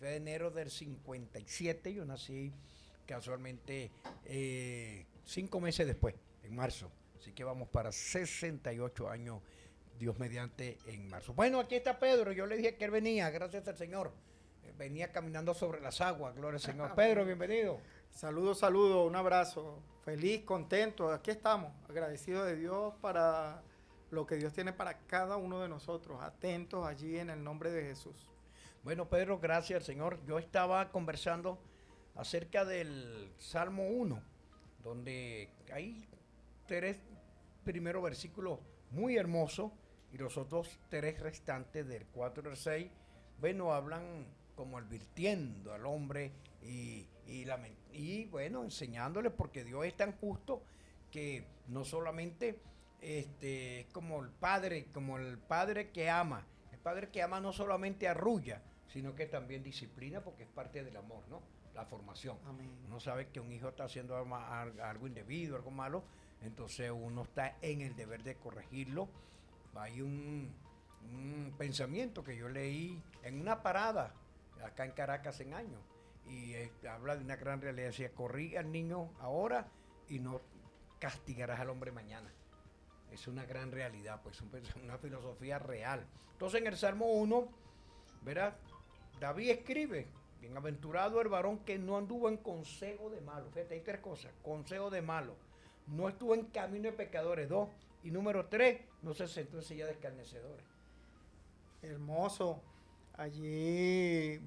23 de enero del 57. Yo nací casualmente 5 meses después, en marzo. Así que vamos para 68 años, Dios mediante, en marzo. Bueno, aquí está Pedro. Yo le dije que él venía, gracias al Señor. Venía caminando sobre las aguas, gloria al Señor. Pedro, Amén. bienvenido. Saludos, saludos, un abrazo. Feliz, contento. Aquí estamos, agradecidos de Dios para lo que Dios tiene para cada uno de nosotros. Atentos allí en el nombre de Jesús. Bueno, Pedro, gracias al Señor. Yo estaba conversando acerca del Salmo 1, donde hay tres primeros versículos muy hermosos y los otros tres restantes del 4 al 6, bueno, hablan como advirtiendo al hombre y bueno, enseñándole porque Dios es tan justo que no solamente es como el padre que ama. El padre que ama no solamente arrulla, sino que también disciplina porque es parte del amor, ¿no? La formación. Amén. Uno sabe que un hijo está haciendo algo indebido, algo malo, entonces uno está en el deber de corregirlo. Hay un pensamiento que yo leí en una parada acá en Caracas en años y habla de una gran realidad. Decía, corrige al niño ahora y no castigarás al hombre mañana. Es una gran realidad, pues una filosofía real. Entonces en el Salmo 1, verás, David escribe, bienaventurado el varón que no anduvo en consejo de malos. Fíjate, hay tres cosas, consejo de malos. No estuvo en camino de pecadores, dos. Y número tres, no se sentó en silla de escarnecedores. Hermoso. Allí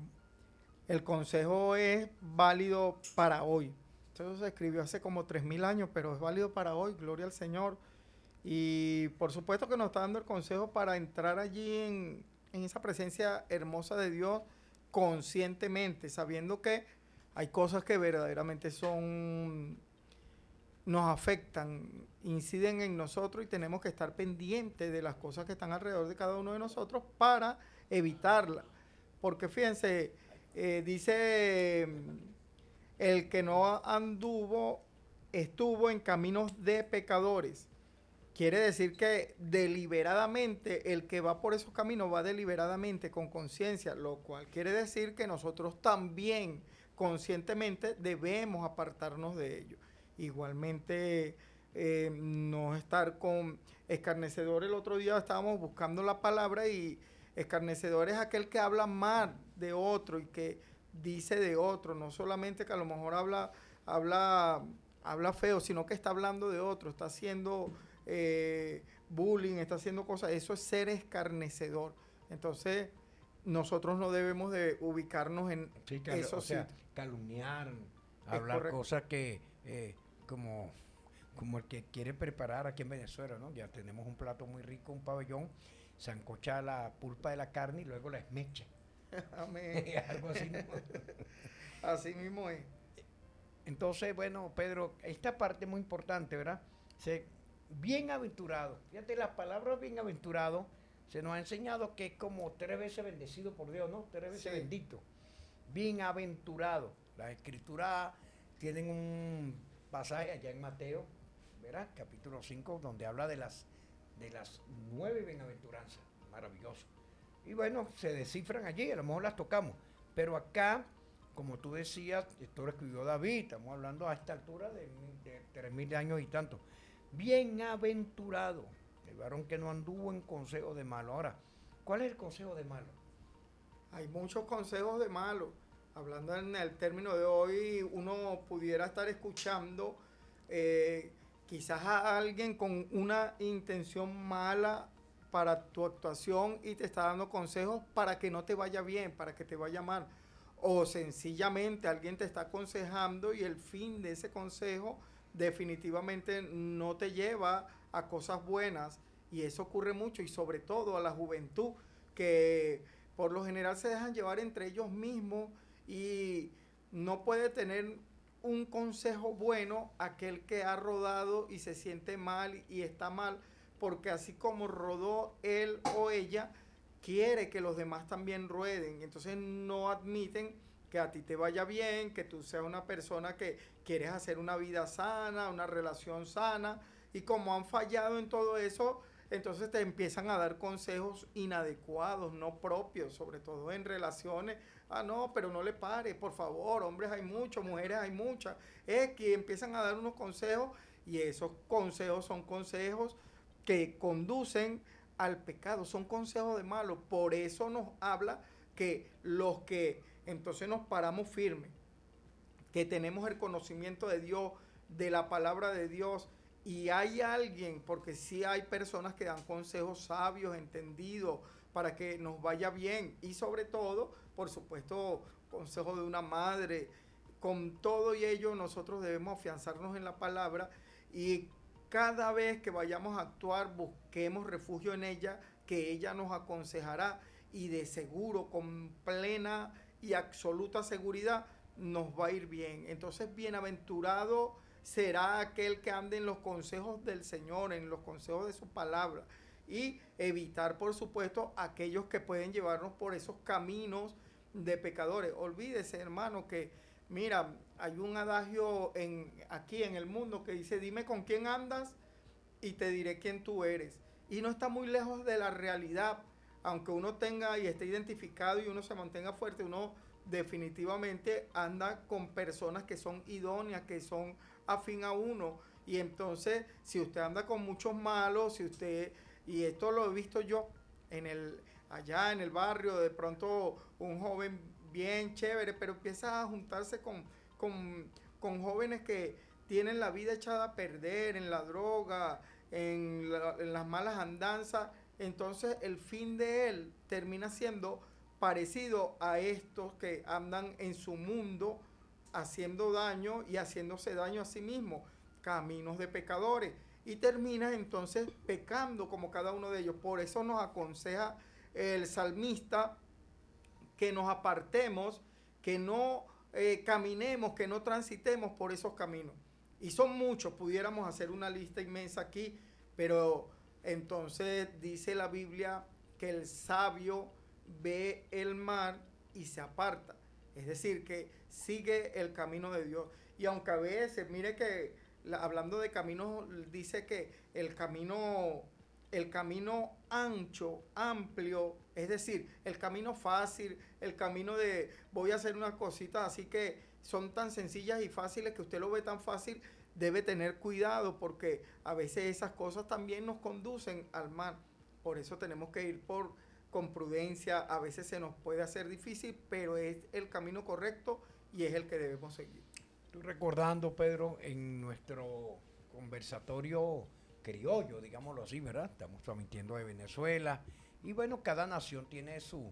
el consejo es válido para hoy. Esto se escribió hace como 3000 años, pero es válido para hoy. Gloria al Señor. Y por supuesto que nos está dando el consejo para entrar allí en esa presencia hermosa de Dios conscientemente, sabiendo que hay cosas que verdaderamente nos afectan, inciden en nosotros y tenemos que estar pendientes de las cosas que están alrededor de cada uno de nosotros para evitarlas. Porque fíjense, dice el que no anduvo, estuvo en caminos de pecadores. Quiere decir que deliberadamente el que va por esos caminos va deliberadamente con conciencia, lo cual quiere decir que nosotros también conscientemente debemos apartarnos de ello. Igualmente, no estar con escarnecedor. El otro día estábamos buscando la palabra y escarnecedor es aquel que habla mal de otro y que dice de otro, no solamente que a lo mejor habla feo, sino que está hablando de otro, está haciendo bullying, está haciendo cosas. Eso es ser escarnecedor. Entonces, nosotros no debemos de ubicarnos en Sí, o esos sea, sitios. calumniar, Es hablar correcto. cosas que, como, como el que quiere preparar aquí en Venezuela, ¿no? Ya tenemos un plato muy rico, un pabellón, sancocha la pulpa de la carne y luego la esmecha. Amén. Algo así, ¿no? Así mismo es. Entonces, bueno, Pedro, esta parte es muy importante, ¿verdad? Bienaventurado. Fíjate, la palabra bienaventurado se nos ha enseñado que es como tres veces bendecido por Dios, ¿no? Tres veces Sí. bendito. Bienaventurado. Las escrituras tienen un pasaje allá en Mateo, ¿verdad? Capítulo 5, donde habla de las 9 bienaventuranzas. Maravilloso. Y bueno, se descifran allí, a lo mejor las tocamos. Pero acá, como tú decías, esto lo escribió David, estamos hablando a esta altura de 3000 años y tanto. Bienaventurado, el varón que no anduvo en consejo de malo. Ahora, ¿cuál es el consejo de malo? Hay muchos consejos de malo. Hablando en el término de hoy, uno pudiera estar escuchando eh, quizás a alguien con una intención mala para tu actuación y te está dando consejos para que no te vaya bien, para que te vaya mal. O sencillamente alguien te está aconsejando y el fin de ese consejo definitivamente no te lleva a cosas buenas. Y eso ocurre mucho y sobre todo a la juventud que por lo general se dejan llevar entre ellos mismos y no puede tener un consejo bueno aquel que ha rodado y se siente mal y está mal, porque así como rodó él o ella, quiere que los demás también rueden. Entonces no admiten que a ti te vaya bien, que tú seas una persona que quieres hacer una vida sana, una relación sana. Y como han fallado en todo eso, entonces te empiezan a dar consejos inadecuados, no propios, sobre todo en relaciones. Ah, no, pero no le pare, por favor, hombres hay muchos, mujeres hay muchas. Es que empiezan a dar unos consejos y esos consejos son consejos que conducen al pecado, son consejos de malo. Por eso nos habla que los que entonces nos paramos firmes, que tenemos el conocimiento de Dios, de la palabra de Dios, y hay alguien, porque sí hay personas que dan consejos sabios, entendidos, para que nos vaya bien, y sobre todo, por supuesto, consejo de una madre. Con todo y ello nosotros debemos afianzarnos en la palabra y cada vez que vayamos a actuar busquemos refugio en ella, que ella nos aconsejará y de seguro, con plena y absoluta seguridad, nos va a ir bien. Entonces, bienaventurado será aquel que ande en los consejos del Señor, en los consejos de su palabra, y evitar, por supuesto, aquellos que pueden llevarnos por esos caminos de pecadores. Olvídese, hermano, que mira, hay un adagio aquí en el mundo que dice: dime con quién andas y te diré quién tú eres. Y no está muy lejos de la realidad. Aunque uno tenga y esté identificado y uno se mantenga fuerte, uno definitivamente anda con personas que son idóneas, que son afín a uno. Y entonces, si usted anda con muchos malos, si usted, y esto lo he visto yo allá en el barrio, de pronto un joven bien chévere, pero empieza a juntarse con jóvenes que tienen la vida echada a perder en la droga, en las malas andanzas. Entonces el fin de él termina siendo parecido a estos que andan en su mundo haciendo daño y haciéndose daño a sí mismo, caminos de pecadores, y termina entonces pecando como cada uno de ellos. Por eso nos aconseja el salmista que nos apartemos, que no caminemos, que no transitemos por esos caminos. Y son muchos, pudiéramos hacer una lista inmensa aquí, pero entonces dice la Biblia que el sabio ve el mal y se aparta. Es decir, que sigue el camino de Dios. Y aunque a veces, mire que hablando de caminos, dice que el camino ancho, amplio, es decir, el camino fácil, el camino de voy a hacer unas cositas así que son tan sencillas y fáciles que usted lo ve tan fácil, debe tener cuidado porque a veces esas cosas también nos conducen al mal. Por eso tenemos que ir con prudencia. A veces se nos puede hacer difícil, pero es el camino correcto y es el que debemos seguir. Estoy recordando, Pedro, en nuestro conversatorio criollo, digámoslo así, ¿verdad? Estamos transmitiendo de Venezuela y bueno, cada nación tiene su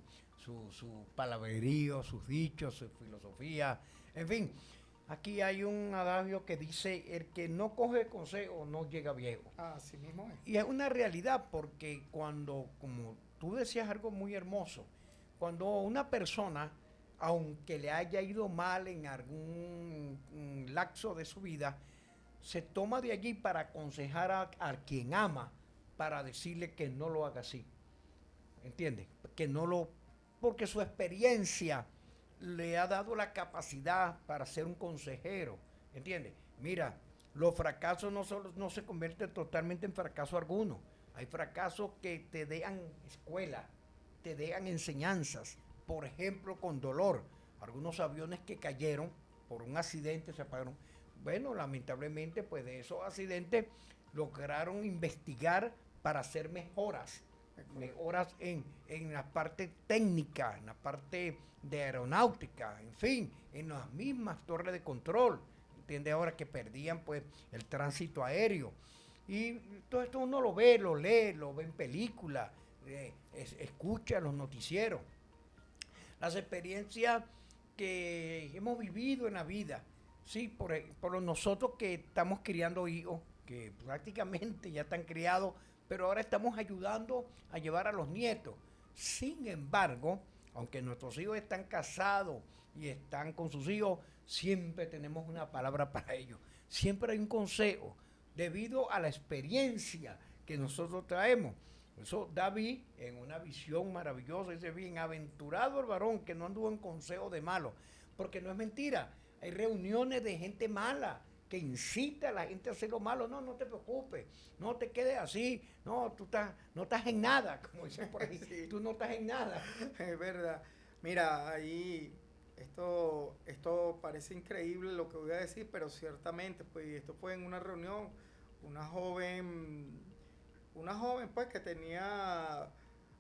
palabrerío, sus dichos, su filosofía, en fin. Aquí hay un adagio que dice: el que no coge consejo no llega viejo. Así mismo es. Y es una realidad porque cuando, como tú decías algo muy hermoso, cuando una persona, aunque le haya ido mal en algún lapso de su vida, se toma de allí para aconsejar a quien ama, para decirle que no lo haga así. ¿Entiendes? Que no lo... Porque su experiencia le ha dado la capacidad para ser un consejero. ¿Entiendes? Mira, los fracasos no se convierten totalmente en fracaso alguno. Hay fracasos que te dejan escuela, te dejan enseñanzas. Por ejemplo, con dolor. Algunos aviones que cayeron por un accidente se apagaron. Bueno, lamentablemente, pues de esos accidentes lograron investigar para hacer mejoras en la parte técnica, en la parte de aeronáutica, en fin, en las mismas torres de control. ¿Entiendes? Ahora que perdían pues el tránsito aéreo. Y todo esto uno lo ve, lo lee, lo ve en películas, escucha los noticieros. Las experiencias que hemos vivido en la vida, sí, por nosotros que estamos criando hijos, que prácticamente ya están criados, pero ahora estamos ayudando a llevar a los nietos. Sin embargo, aunque nuestros hijos están casados y están con sus hijos, siempre tenemos una palabra para ellos. Siempre hay un consejo, debido a la experiencia que nosotros traemos. Por eso David, en una visión maravillosa, dice: bienaventurado el varón que no anduvo en consejo de malos. Porque no es mentira, hay reuniones de gente mala que incita a la gente a hacer lo malo. No, no te preocupes, no te quedes así, no, no estás en nada, como dicen por ahí, Sí. tú no estás en nada. Es verdad. Mira, ahí esto parece increíble lo que voy a decir, pero ciertamente, pues esto fue en una reunión, una joven, una joven pues que tenía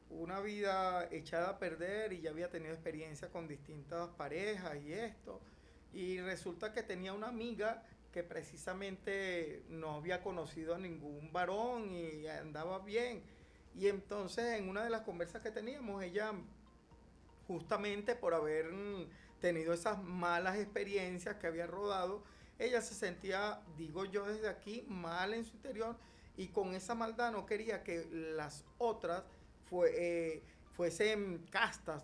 una vida echada a perder y ya había tenido experiencia con distintas parejas y esto. Y resulta que tenía una amiga que precisamente no había conocido a ningún varón y andaba bien. Y entonces en una de las conversas que teníamos, ella justamente por haber tenido esas malas experiencias que había rodado, ella se sentía, digo yo desde aquí, mal en su interior y con esa maldad no quería que las otras fuesen castas,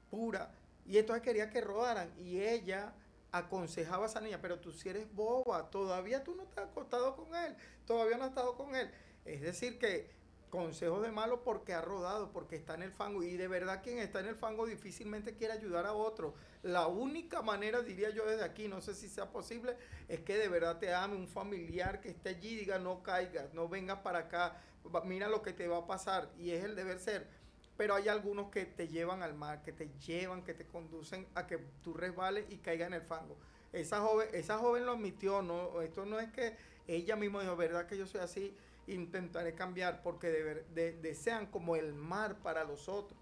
puras, y entonces quería que rodaran y ella aconsejaba a esa niña, pero tú si eres boba, todavía tú no te has acostado con él, todavía no has estado con él. Es decir que consejos de malo porque ha rodado, porque está en el fango. Y de verdad quien está en el fango difícilmente quiere ayudar a otro. La única manera, diría yo desde aquí, no sé si sea posible, es que de verdad te ame un familiar que esté allí y diga no caigas, no vengas para acá, mira lo que te va a pasar. Y es el deber ser. Pero hay algunos que te llevan al mar, que te llevan, que te conducen a que tú resbales y caigas en el fango. Esa joven lo admitió, no, esto no es que ella misma dijo, verdad que yo soy así, intentaré cambiar porque desean como el mar para los otros.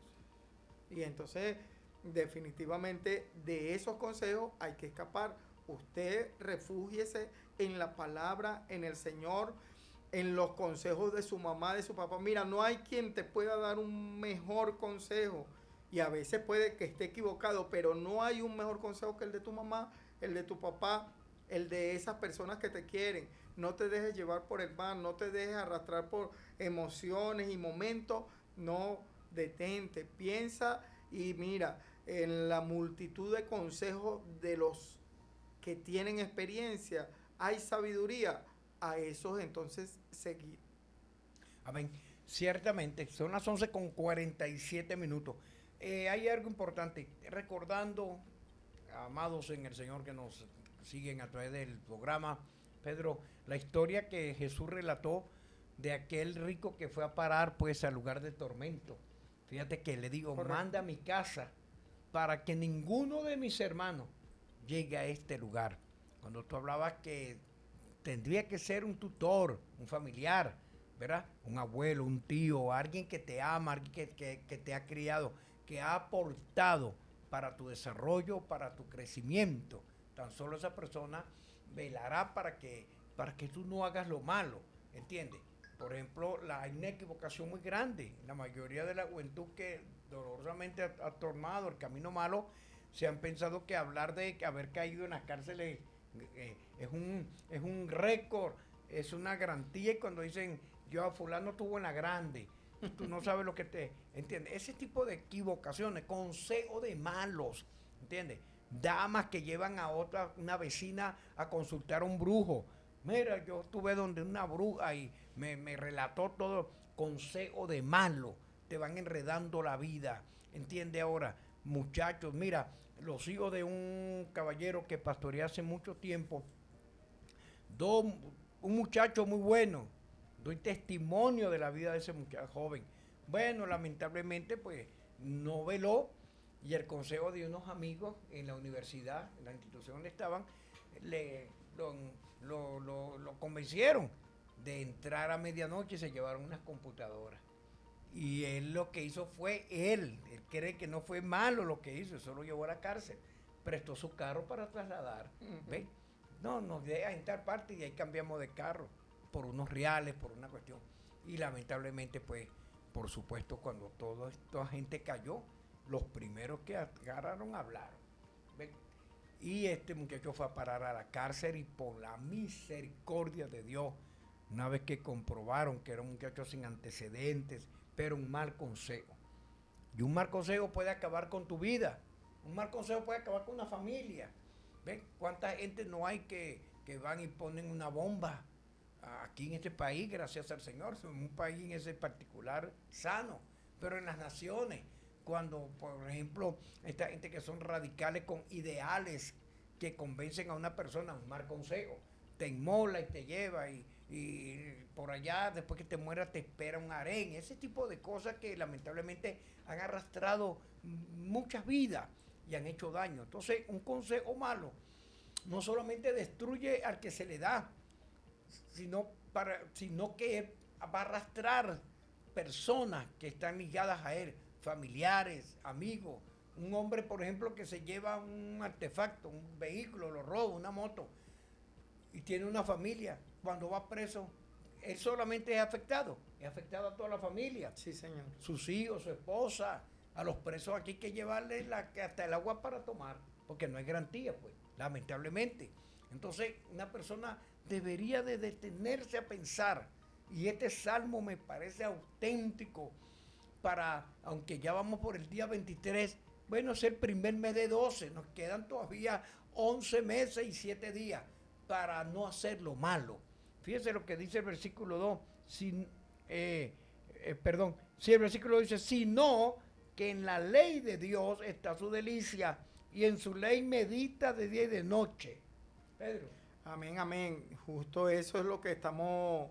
Y entonces, definitivamente, de esos consejos hay que escapar. Usted refúgiese en la palabra, en el Señor, en los consejos de su mamá, de su papá. Mira, no hay quien te pueda dar un mejor consejo. Y a veces puede que esté equivocado, pero no hay un mejor consejo que el de tu mamá, el de tu papá, el de esas personas que te quieren. No te dejes llevar por el mal, no te dejes arrastrar por emociones y momentos. No, detente, piensa y mira, en la multitud de consejos de los que tienen experiencia, hay sabiduría, a esos entonces seguir. Amén. Ciertamente, son las 11:47. Hay algo importante, recordando, amados en el Señor que nos siguen a través del programa, Pedro, la historia que Jesús relató de aquel rico que fue a parar pues al lugar de tormento. Fíjate que le digo, Correcto. manda a mi casa para que ninguno de mis hermanos llegue a este lugar. Cuando tú hablabas que tendría que ser un tutor, un familiar, ¿verdad? Un abuelo, un tío, alguien que te ama, alguien que te ha criado, que ha aportado para tu desarrollo, para tu crecimiento. Tan solo esa persona velará para que tú no hagas lo malo, ¿entiendes? Por ejemplo, hay una equivocación muy grande. La mayoría de la juventud que dolorosamente ha tomado el camino malo, se han pensado que hablar de haber caído en las cárceles es un récord, es una garantía. Y cuando dicen, yo a fulano tuvo en la grande, tú no sabes lo que te... ¿Entiendes? Ese tipo de equivocaciones, consejo de malos, ¿entiendes? Damas que llevan a otra, una vecina a consultar a un brujo. Mira, yo estuve donde una bruja y me relató todo. Consejo de malo, te van enredando la vida. ¿Entiende ahora? Muchachos, mira, los hijos de un caballero que pastoreé hace mucho tiempo, dos, un muchacho muy bueno, doy testimonio de la vida de ese muchacho joven. Bueno, lamentablemente, pues no veló y el consejo de unos amigos en la universidad, en la institución donde estaban, le, lo convencieron de entrar a medianoche y se llevaron unas computadoras. Y él lo que hizo fue, él cree que no fue malo lo que hizo, eso lo llevó a la cárcel. Prestó su carro para trasladar. ¿Ves? No, nos deja en tal parte y ahí cambiamos de carro por unos reales, por una cuestión. Y lamentablemente, pues, por supuesto, cuando toda esta gente cayó, los primeros que agarraron hablaron. ¿Ves? Y este muchacho fue a parar a la cárcel y por la misericordia de Dios, una vez que comprobaron que era un muchacho sin antecedentes, pero un mal consejo. Y un mal consejo puede acabar con tu vida. Un mal consejo puede acabar con una familia. ¿Ven cuánta gente no hay que van y ponen una bomba aquí en este país, gracias al Señor? Somos un país en ese particular sano. Pero en las naciones, cuando, por ejemplo, esta gente que son radicales con ideales que convencen a una persona, un mal consejo. te inmola y te lleva y por allá, después que te mueras, te espera un harén. Ese tipo de cosas que lamentablemente han arrastrado muchas vidas y han hecho daño. Entonces, un consejo malo no solamente destruye al que se le da, sino que va a arrastrar personas que están ligadas a él, familiares, amigos. Un hombre, por ejemplo, que se lleva un artefacto, un vehículo, lo roba, una moto, y tiene una familia, cuando va preso, él solamente es afectado a toda la familia. Sí, señor. Sus hijos, su esposa, a los presos aquí hay que llevarles hasta el agua para tomar, porque no hay garantía, pues, lamentablemente. Entonces, una persona debería de detenerse a pensar, y este salmo me parece auténtico para, aunque ya vamos por el día 23, bueno, es el primer mes de 12, nos quedan todavía 11 meses y 7 días para no hacer lo malo. Fíjese lo que dice el versículo 2, el versículo dice, sino que en la ley de Dios está su delicia y en su ley medita de día y de noche. Pedro. Amén, amén. Justo eso es lo que estamos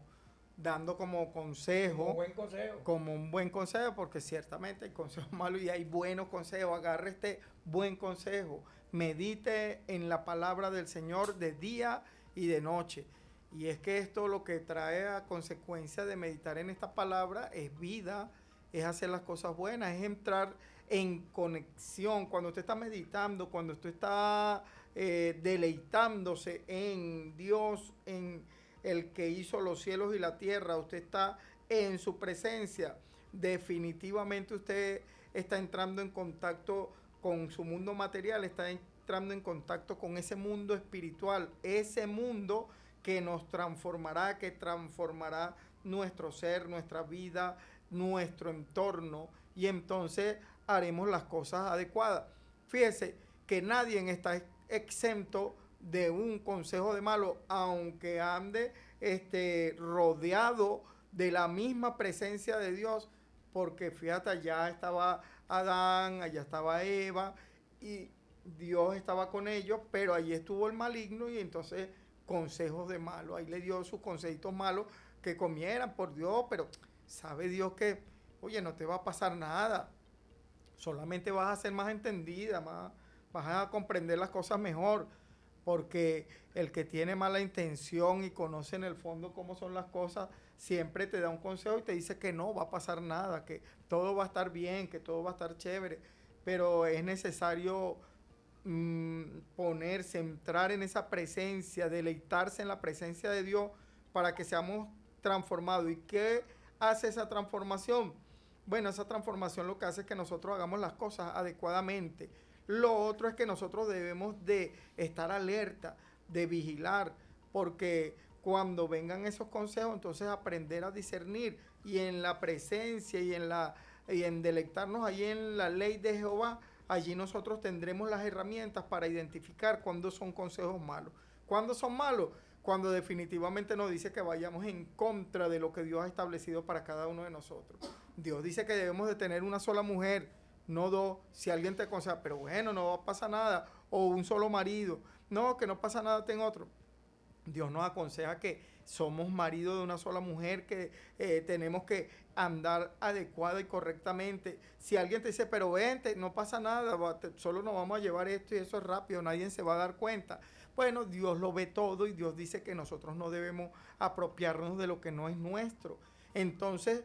dando como consejo. Como buen consejo. Como un buen consejo, porque ciertamente hay consejos malos y hay buenos consejos. Agarre este buen consejo. Medite en la palabra del Señor de día y de noche. Y es que esto lo que trae a consecuencia de meditar en esta palabra es vida, es hacer las cosas buenas, es entrar en conexión. Cuando usted está meditando, cuando usted está deleitándose en Dios, en el que hizo los cielos y la tierra, usted está en su presencia, definitivamente usted está entrando en contacto con su mundo material, está entrando en contacto con ese mundo espiritual, ese mundo que nos transformará, que transformará nuestro ser, nuestra vida, nuestro entorno, y entonces haremos las cosas adecuadas. Fíjese que nadie está exento de un consejo de malo, aunque ande rodeado de la misma presencia de Dios, porque fíjate, allá estaba Adán, allá estaba Eva, y Dios estaba con ellos, pero allí estuvo el maligno, y entonces consejos de malo, ahí le dio sus consejitos malos, que comieran por Dios, pero sabe Dios que, oye, no te va a pasar nada, solamente vas a ser más entendida, vas a comprender las cosas mejor, porque el que tiene mala intención y conoce en el fondo cómo son las cosas, siempre te da un consejo y te dice que no va a pasar nada, que todo va a estar bien, que todo va a estar chévere, pero es necesario ponerse, entrar en esa presencia, deleitarse en la presencia de Dios para que seamos transformados. ¿Y qué hace esa transformación? Bueno, esa transformación lo que hace es que nosotros hagamos las cosas adecuadamente. Lo otro es que nosotros debemos de estar alerta, de vigilar, porque cuando vengan esos consejos, entonces aprender a discernir, y en la presencia y en deleitarnos allí en la ley de Jehová, allí nosotros tendremos las herramientas para identificar cuándo son consejos malos. ¿Cuándo son malos? Cuando definitivamente nos dice que vayamos en contra de lo que Dios ha establecido para cada uno de nosotros. Dios dice que debemos de tener una sola mujer, no dos. Si alguien te aconseja, pero bueno, no pasa nada, o un solo marido, no, que no pasa nada, ten otro. Dios nos aconseja que somos marido de una sola mujer, que tenemos que andar adecuada y correctamente. Si alguien te dice, pero vente, no pasa nada, solo nos vamos a llevar esto y eso es rápido, nadie se va a dar cuenta. Bueno, Dios lo ve todo y Dios dice que nosotros no debemos apropiarnos de lo que no es nuestro. Entonces,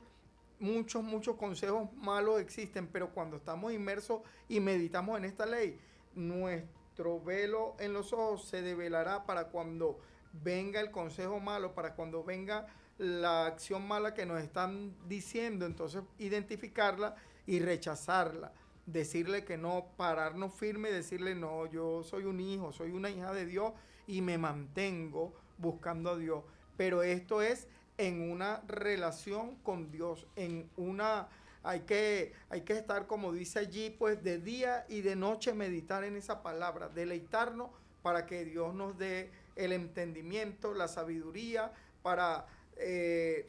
muchos consejos malos existen, pero cuando estamos inmersos y meditamos en esta ley, nuestro velo en los ojos se develará para cuando venga el consejo malo, para cuando venga la acción mala que nos están diciendo, entonces identificarla y rechazarla, decirle que no, pararnos firme y decirle no, yo soy un hijo, soy una hija de Dios y me mantengo buscando a Dios, pero esto es en una relación con Dios, hay que estar, como dice allí, pues de día y de noche meditar en esa palabra, deleitarnos para que Dios nos dé el entendimiento, la sabiduría para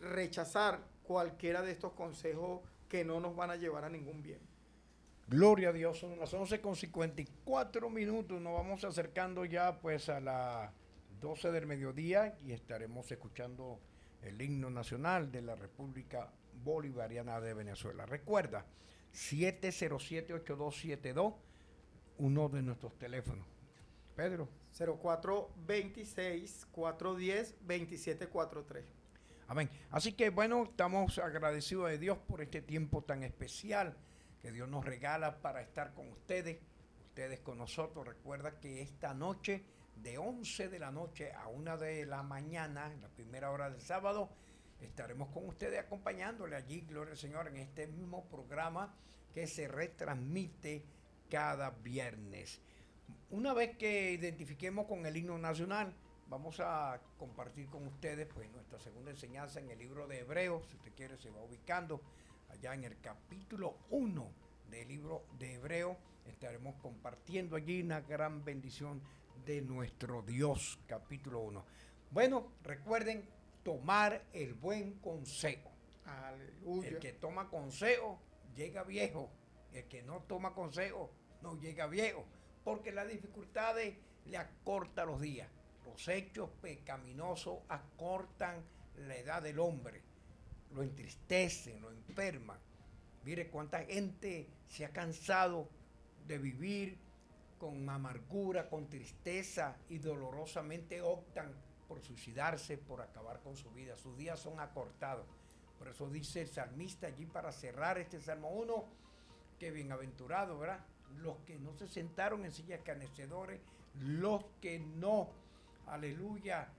rechazar cualquiera de estos consejos que no nos van a llevar a ningún bien. Gloria a Dios, son las 11:54, nos vamos acercando ya pues a la 12 del mediodía y estaremos escuchando el himno nacional de la República Bolivariana de Venezuela. Recuerda, 707-8272, uno de nuestros teléfonos. Pedro. 0426-410-2743. Amén. Así que bueno, estamos agradecidos de Dios por este tiempo tan especial que Dios nos regala para estar con ustedes con nosotros. Recuerda que esta noche, de 11 de la noche a 1 de la mañana, en la primera hora del sábado, estaremos con ustedes acompañándole allí, gloria al Señor, en este mismo programa que se retransmite cada viernes. Una vez que identifiquemos con el himno nacional, vamos a compartir con ustedes pues nuestra segunda enseñanza en el libro de Hebreos. Si usted quiere, se va ubicando allá en el capítulo 1 del libro de Hebreos. Estaremos compartiendo allí una gran bendición de nuestro Dios, capítulo 1. Bueno, recuerden tomar el buen consejo. Aleluya. El que toma consejo llega viejo. El que no toma consejo no llega viejo. Porque las dificultades le acortan los días. Los hechos pecaminosos acortan la edad del hombre. Lo entristecen, lo enferman. Mire cuánta gente se ha cansado de vivir con amargura, con tristeza y dolorosamente optan por suicidarse, por acabar con su vida. Sus días son acortados. Por eso dice el salmista allí para cerrar este Salmo 1, que bienaventurado, ¿verdad? Los que no se sentaron en sillas escarnecedores, los que no, aleluya,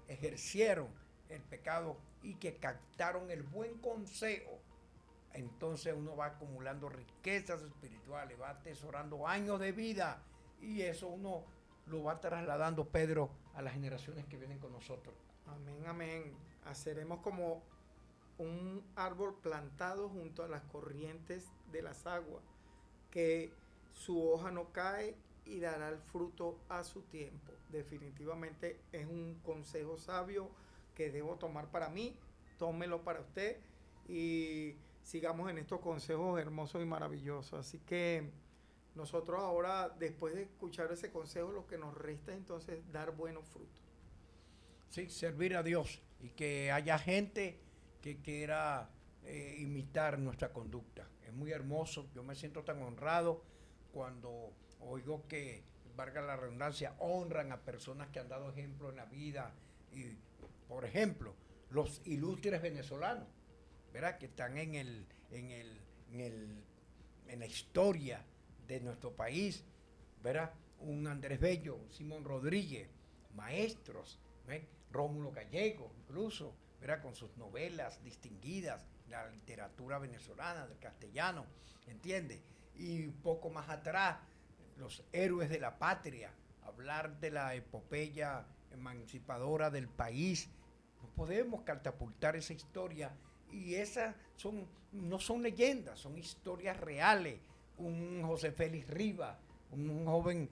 ejercieron el pecado y que captaron el buen consejo. Entonces uno va acumulando riquezas espirituales, va atesorando años de vida y eso uno lo va trasladando, Pedro, a las generaciones que vienen con nosotros. Amén, amén. Seremos como un árbol plantado junto a las corrientes de las aguas, que su hoja no cae y dará el fruto a su tiempo. Definitivamente es un consejo sabio que debo tomar para mí, tómelo para usted y sigamos en estos consejos hermosos y maravillosos. Así que nosotros ahora, después de escuchar ese consejo, lo que nos resta es entonces dar buenos frutos. Sí, servir a Dios y que haya gente que quiera imitar nuestra conducta. Es muy hermoso, yo me siento tan honrado cuando oigo que, valga la redundancia, honran a personas que han dado ejemplo en la vida. Y, por ejemplo, los ilustres venezolanos, ¿verdad? Que están en la historia de nuestro país, ¿verdad? Un Andrés Bello, un Simón Rodríguez, maestros, ¿ven? Rómulo Gallego, incluso, ¿verdad? Con sus novelas distinguidas, la literatura venezolana, del castellano, ¿entiende? Y poco más atrás, los héroes de la patria, hablar de la epopeya emancipadora del país. No podemos catapultar esa historia y esas no son leyendas, son historias reales. Un José Félix Rivas, un joven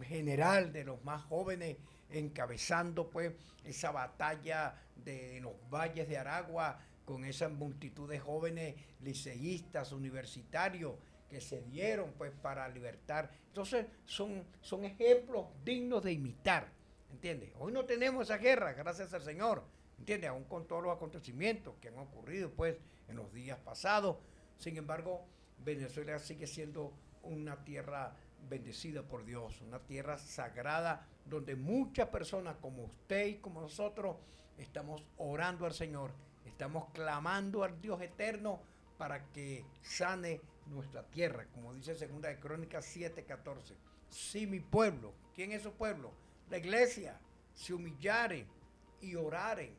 general de los más jóvenes, encabezando pues esa batalla de los valles de Aragua con esa multitud de jóvenes liceístas, universitarios que se dieron pues para libertar. Entonces son ejemplos dignos de imitar, ¿entiendes? Hoy no tenemos esa guerra, gracias al Señor, ¿entiendes? Aún con todos los acontecimientos que han ocurrido pues en los días pasados. Sin embargo, Venezuela sigue siendo una tierra bendecida por Dios, una tierra sagrada donde muchas personas como usted y como nosotros estamos orando al Señor, estamos clamando al Dios eterno para que sane nuestra tierra, como dice 2 de Crónicas 7:14. Si mi pueblo, ¿quién es su pueblo? La iglesia, se humillaren y oraren,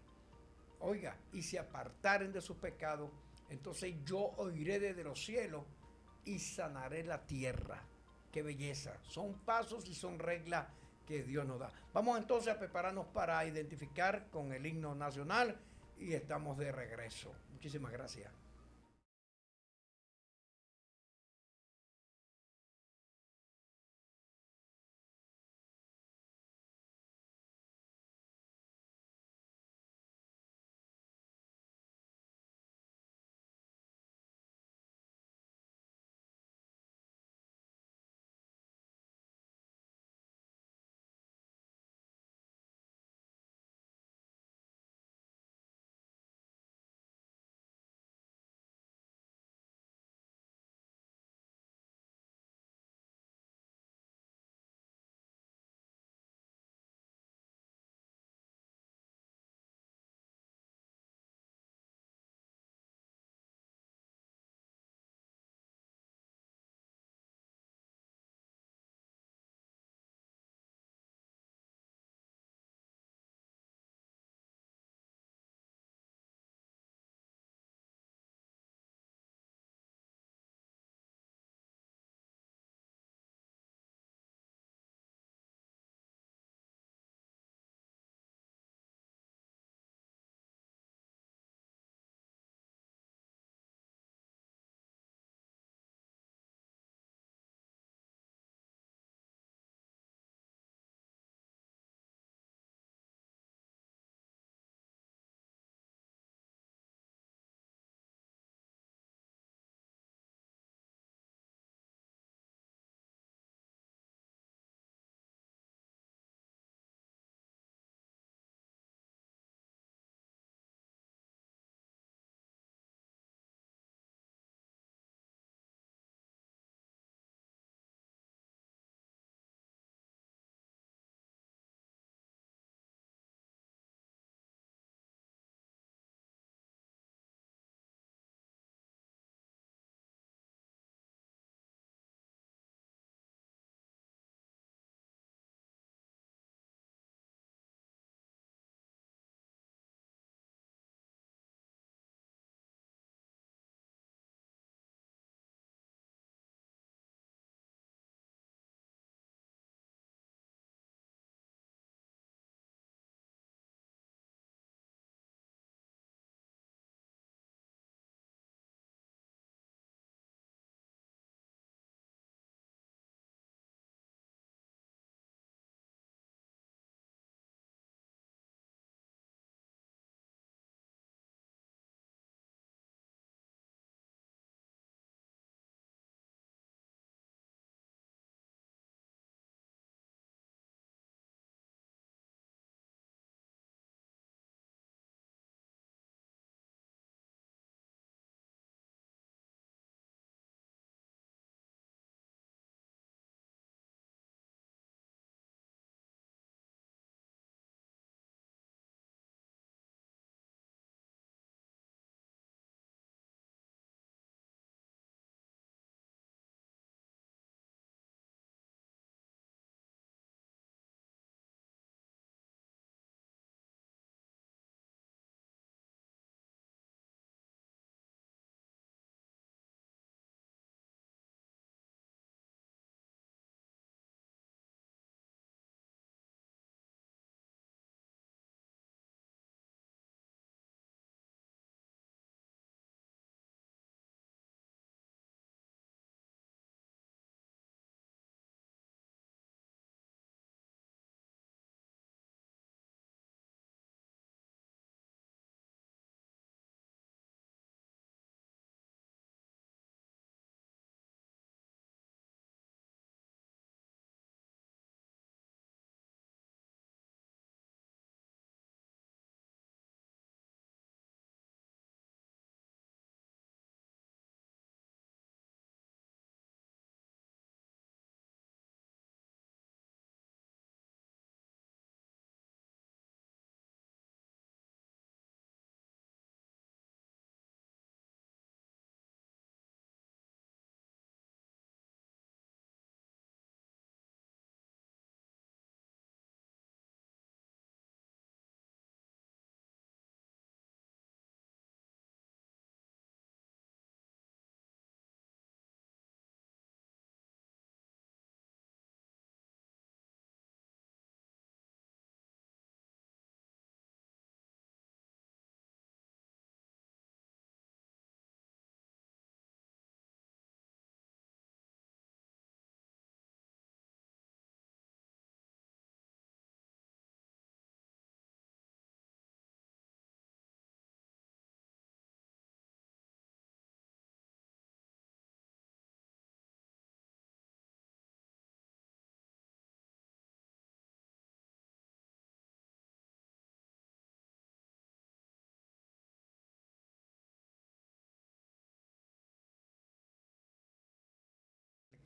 oiga, y se apartaren de sus pecados, entonces yo oiré desde los cielos y sanaré la tierra. Qué belleza. Son pasos y son reglas que Dios nos da. Vamos entonces a prepararnos para identificar con el himno nacional y estamos de regreso. Muchísimas gracias.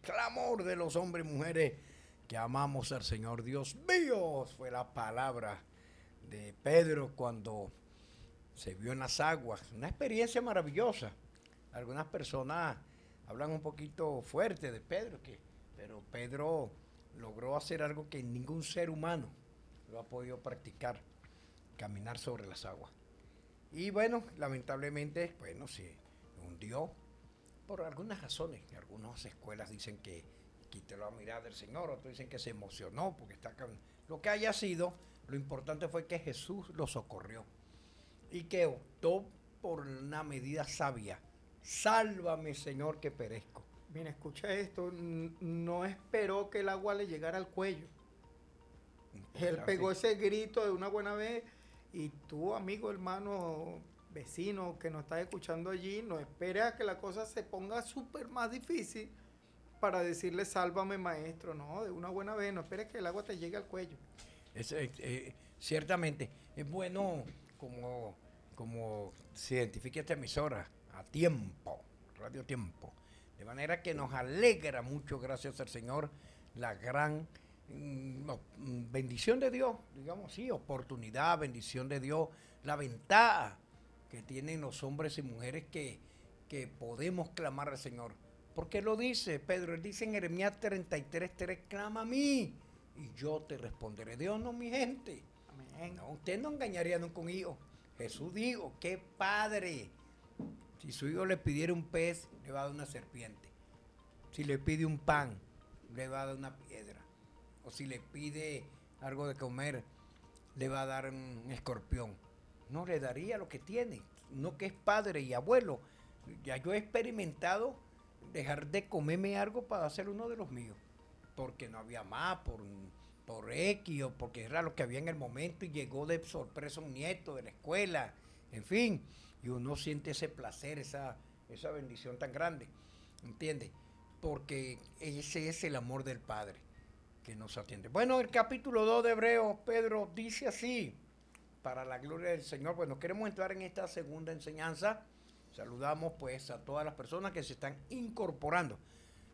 clamor de los hombres y mujeres que amamos al Señor. Dios mío, fue la palabra de Pedro cuando se vio en las aguas. Una experiencia maravillosa. Algunas personas hablan un poquito fuerte de Pedro, pero Pedro logró hacer algo que ningún ser humano lo ha podido practicar, caminar sobre las aguas. Y bueno, lamentablemente, bueno, se hundió por algunas razones. Algunas escuelas dicen que quitó la mirada del Señor, otros dicen que se emocionó porque lo que haya sido, lo importante fue que Jesús lo socorrió y que optó por una medida sabia. Sálvame, Señor, que perezco. Mira, escucha esto, no esperó que el agua le llegara al cuello. Él pegó ese grito de una buena vez y tú, amigo, hermano, vecino que nos estás escuchando allí, no esperes a que la cosa se ponga súper más difícil para decirle sálvame, maestro. No, de una buena vez, no esperes que el agua te llegue al cuello. Ciertamente, es bueno como se identifica esta emisora a tiempo, Radio Tiempo. De manera que nos alegra mucho, gracias al Señor, la gran bendición de Dios, digamos así, oportunidad, bendición de Dios, la ventaja que tienen los hombres y mujeres que podemos clamar al Señor. Porque lo dice Pedro, él dice en Jeremías 33:3, clama a mí y yo te responderé. Dios no mi gente. Amén. No, usted no engañaría nunca a un hijo. Jesús dijo, qué padre. Si su hijo le pidiera un pez, le va a dar una serpiente. Si le pide un pan, le va a dar una piedra. O si le pide algo de comer, le va a dar un escorpión. No le daría lo que tiene. No que es padre y abuelo. Ya yo he experimentado dejar de comerme algo para hacer uno de los míos. Porque no había más, por X o porque era lo que había en el momento y llegó de sorpresa un nieto de la escuela. En fin, y uno siente ese placer, esa bendición tan grande. ¿Entiendes? Porque ese es el amor del Padre que nos atiende. Bueno, el capítulo 2 de Hebreos, Pedro dice así, para la gloria del Señor. Bueno, queremos entrar en esta segunda enseñanza. Saludamos pues a todas las personas que se están incorporando.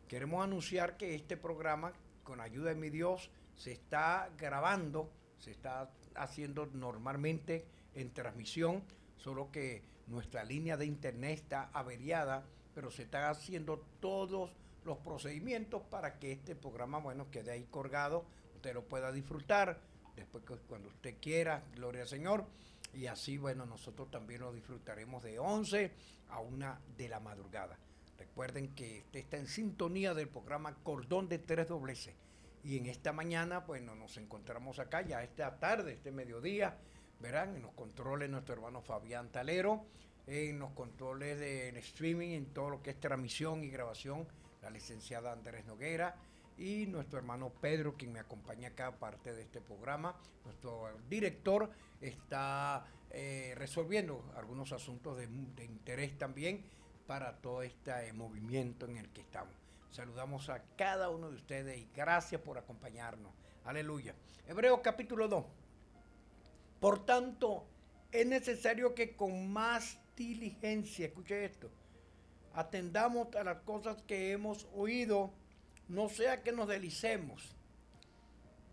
Queremos anunciar que este programa, con ayuda de mi Dios, se está grabando, se está haciendo normalmente en transmisión, solo que nuestra línea de internet está averiada, pero se están haciendo todos los procedimientos para que este programa, bueno, quede ahí colgado, usted lo pueda disfrutar, después cuando usted quiera, gloria al Señor, y así, bueno, nosotros también lo disfrutaremos de 11 a 1 de la madrugada. Recuerden que usted está en sintonía del programa Cordón de Tres Dobleces, y en esta mañana, bueno, nos encontramos acá, ya esta tarde, este mediodía, verán, en los controles nuestro hermano Fabián Talero, en los controles del streaming, en todo lo que es transmisión y grabación, la licenciada Andrés Noguera y nuestro hermano Pedro, quien me acompaña acá, parte de este programa. Nuestro director está resolviendo algunos asuntos de interés también para todo este movimiento en el que estamos. Saludamos a cada uno de ustedes y gracias por acompañarnos. Aleluya. Hebreos capítulo 2. Por tanto, es necesario que con más diligencia, escuche esto, atendamos a las cosas que hemos oído, no sea que nos deslicemos.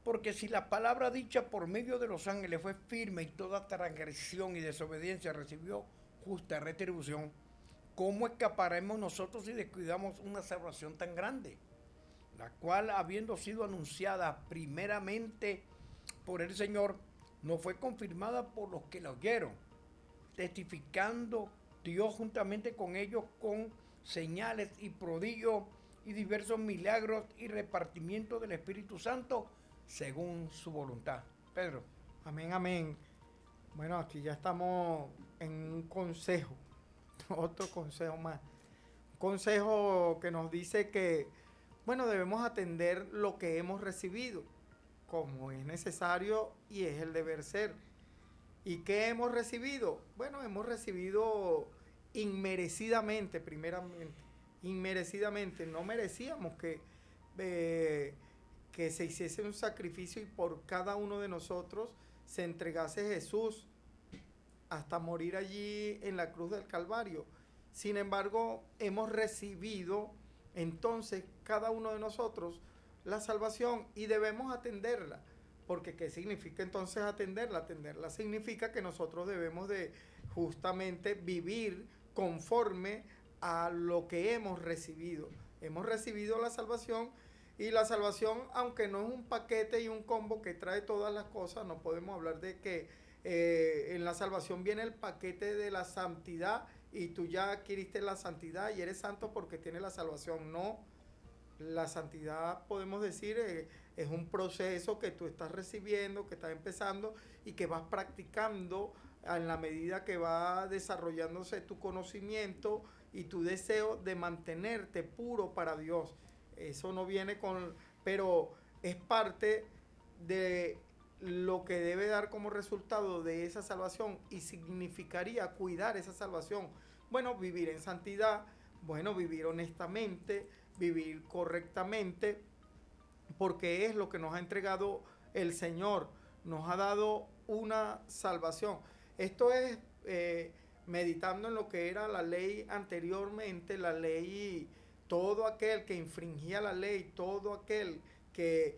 Porque si la palabra dicha por medio de los ángeles fue firme y toda transgresión y desobediencia recibió justa retribución, ¿cómo escaparemos nosotros si descuidamos una salvación tan grande? La cual, habiendo sido anunciada primeramente por el Señor, no fue confirmada por los que la oyeron, testificando Dios juntamente con ellos con señales y prodigios y diversos milagros y repartimiento del Espíritu Santo según su voluntad. Pedro. Amén, amén. Bueno, aquí ya estamos en un consejo, otro consejo más. Un consejo que nos dice que, bueno, debemos atender lo que hemos recibido, como es necesario y es el deber ser. ¿Y qué hemos recibido? Bueno, hemos recibido inmerecidamente, primeramente. Inmerecidamente. No merecíamos que se hiciese un sacrificio y por cada uno de nosotros se entregase Jesús hasta morir allí en la cruz del Calvario. Sin embargo, hemos recibido entonces cada uno de nosotros la salvación y debemos atenderla. Porque ¿qué significa entonces atenderla? Atenderla significa que nosotros debemos de justamente vivir conforme a lo que hemos recibido. Hemos recibido la salvación y la salvación, aunque no es un paquete y un combo que trae todas las cosas, no podemos hablar de que en la salvación viene el paquete de la santidad y tú ya adquiriste la santidad y eres santo porque tienes la salvación. No, la santidad podemos decir es un proceso que tú estás recibiendo, que estás empezando y que vas practicando en la medida que va desarrollándose tu conocimiento y tu deseo de mantenerte puro para Dios. Eso no viene con, pero es parte de lo que debe dar como resultado de esa salvación y significaría cuidar esa salvación. Bueno, vivir en santidad, bueno, vivir honestamente, vivir correctamente, porque es lo que nos ha entregado el Señor, nos ha dado una salvación. Esto es meditando en lo que era la ley anteriormente, la ley, todo aquel que infringía la ley, todo aquel que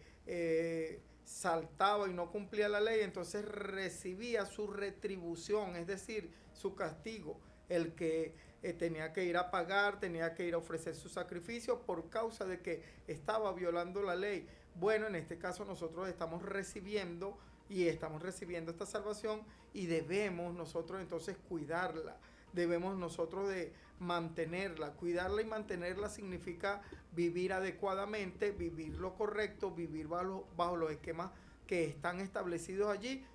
saltaba y no cumplía la ley, entonces recibía su retribución, es decir, su castigo. El que tenía que ir a pagar, tenía que ir a ofrecer su sacrificio por causa de que estaba violando la ley. Bueno, en este caso nosotros estamos recibiendo esta salvación y debemos nosotros entonces cuidarla, debemos nosotros de mantenerla. Cuidarla y mantenerla significa vivir adecuadamente, vivir lo correcto, vivir bajo los esquemas que están establecidos allí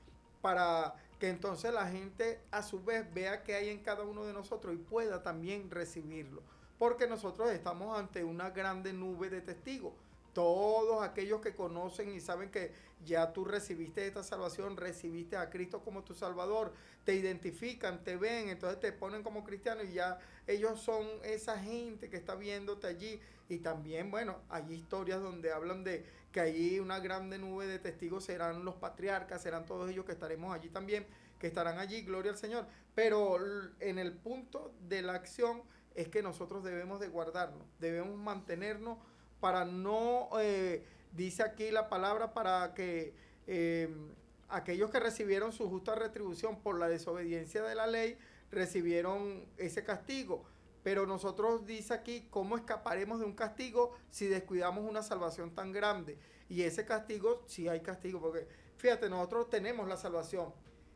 para que entonces la gente a su vez vea que hay en cada uno de nosotros y pueda también recibirlo. Porque nosotros estamos ante una grande nube de testigos. Todos aquellos que conocen y saben que ya tú recibiste esta salvación, recibiste a Cristo como tu Salvador, te identifican, te ven, entonces te ponen como cristiano y ya ellos son esa gente que está viéndote allí. Y también, bueno, hay historias donde hablan de que allí una grande nube de testigos serán los patriarcas, serán todos ellos que estaremos allí también, que estarán allí, gloria al Señor. Pero en el punto de la acción es que nosotros debemos de guardarnos, debemos mantenernos para no, dice aquí la palabra, para que aquellos que recibieron su justa retribución por la desobediencia de la ley, recibieron ese castigo. Pero nosotros dice aquí, ¿cómo escaparemos de un castigo si descuidamos una salvación tan grande? Y ese castigo, sí hay castigo, porque fíjate, nosotros tenemos la salvación.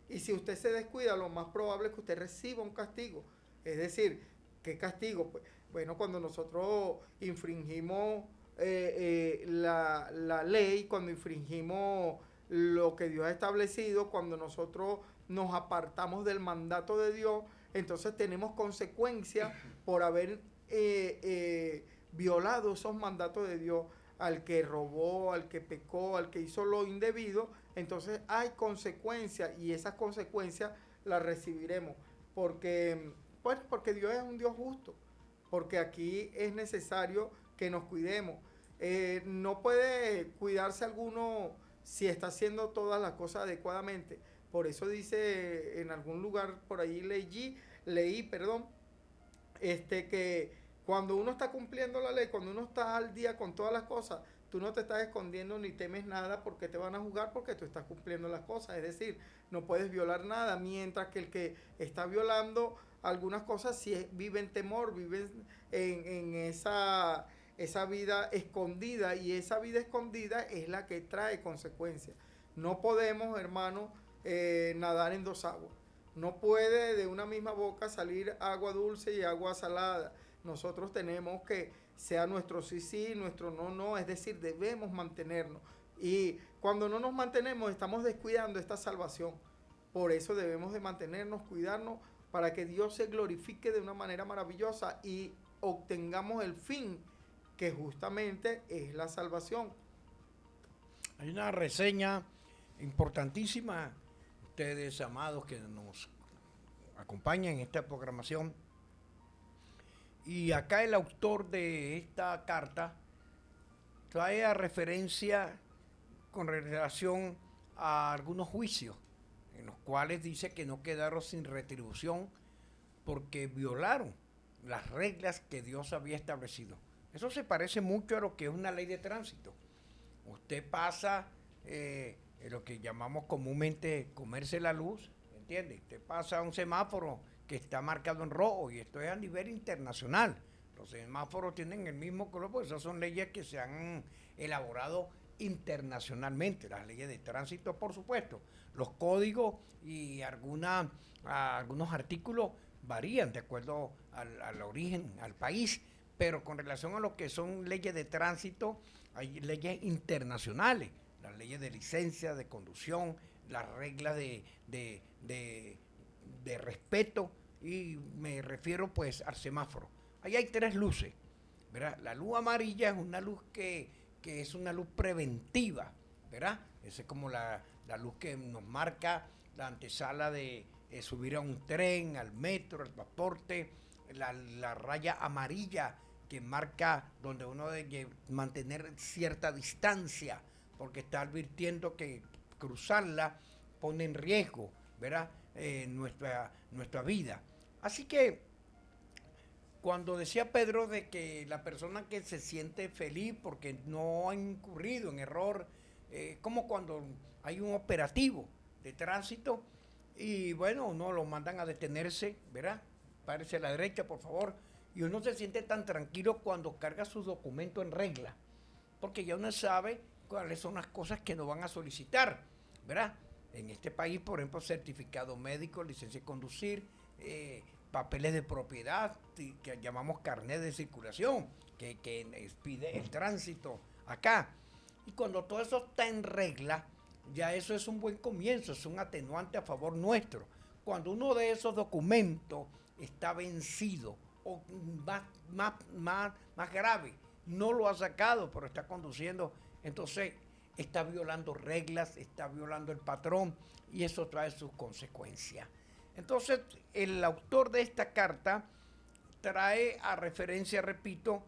Y si usted se descuida, lo más probable es que usted reciba un castigo. Es decir, ¿qué castigo? Pues, bueno, cuando nosotros infringimos la ley, cuando infringimos lo que Dios ha establecido, cuando nosotros nos apartamos del mandato de Dios, entonces tenemos consecuencias por haber violado esos mandatos de Dios. Al que robó, al que pecó, al que hizo lo indebido, entonces hay consecuencias y esas consecuencias las recibiremos. Porque, pues, porque Dios es un Dios justo, porque aquí es necesario que nos cuidemos. No puede cuidarse alguno si está haciendo todas las cosas adecuadamente. Por eso dice en algún lugar por ahí leí, que cuando uno está cumpliendo la ley, cuando uno está al día con todas las cosas, tú no te estás escondiendo ni temes nada porque te van a juzgar porque tú estás cumpliendo las cosas. Es decir, no puedes violar nada, mientras que el que está violando algunas cosas sí vive en temor, vive en esa vida escondida, y esa vida escondida es la que trae consecuencias. No podemos, hermano, nadar en dos aguas. No puede de una misma boca salir agua dulce y agua salada. Nosotros tenemos que sea nuestro sí, sí, nuestro no, no. Es decir, debemos mantenernos. Y cuando no nos mantenemos, estamos descuidando esta salvación. Por eso debemos de mantenernos, cuidarnos, para que Dios se glorifique de una manera maravillosa y obtengamos el fin, que justamente es la salvación. Hay una reseña importantísima, ustedes amados que nos acompañan en esta programación. Y acá el autor de esta carta trae a referencia con relación a algunos juicios en los cuales dice que no quedaron sin retribución porque violaron las reglas que Dios había establecido. Eso se parece mucho a lo que es una ley de tránsito. Usted pasa lo que llamamos comúnmente comerse la luz, ¿entiende? Usted pasa a un semáforo que está marcado en rojo y esto es a nivel internacional. Los semáforos tienen el mismo color, porque esas son leyes que se han elaborado internacionalmente, las leyes de tránsito, por supuesto. Los códigos y algunos artículos varían de acuerdo al origen, al país, pero con relación a lo que son leyes de tránsito, hay leyes internacionales, las leyes de licencia, de conducción, las reglas de respeto, y me refiero pues al semáforo. Ahí hay 3 luces, ¿verdad? La luz amarilla es una luz que es una luz preventiva, ¿verdad? Esa es como la luz que nos marca la antesala de subir a un tren, al metro, al transporte, la raya amarilla que marca donde uno debe mantener cierta distancia, porque está advirtiendo que cruzarla pone en riesgo, ¿verdad? Nuestra vida. Así que cuando decía Pedro de que la persona que se siente feliz porque no ha incurrido en error, como cuando hay un operativo de tránsito y bueno, uno lo mandan a detenerse, ¿verdad? Párese a la derecha, por favor. Y uno se siente tan tranquilo cuando carga sus documentos en regla, porque ya uno sabe cuáles son las cosas que nos van a solicitar, ¿verdad? En este país, por ejemplo, certificado médico, licencia de conducir, papeles de propiedad, que llamamos carnet de circulación, que pide el tránsito acá. Y cuando todo eso está en regla, ya eso es un buen comienzo, es un atenuante a favor nuestro. Cuando uno de esos documentos está vencido, o más grave, no lo ha sacado, pero está conduciendo, entonces está violando reglas, está violando el patrón, y eso trae sus consecuencias. Entonces, el autor de esta carta trae a referencia, repito,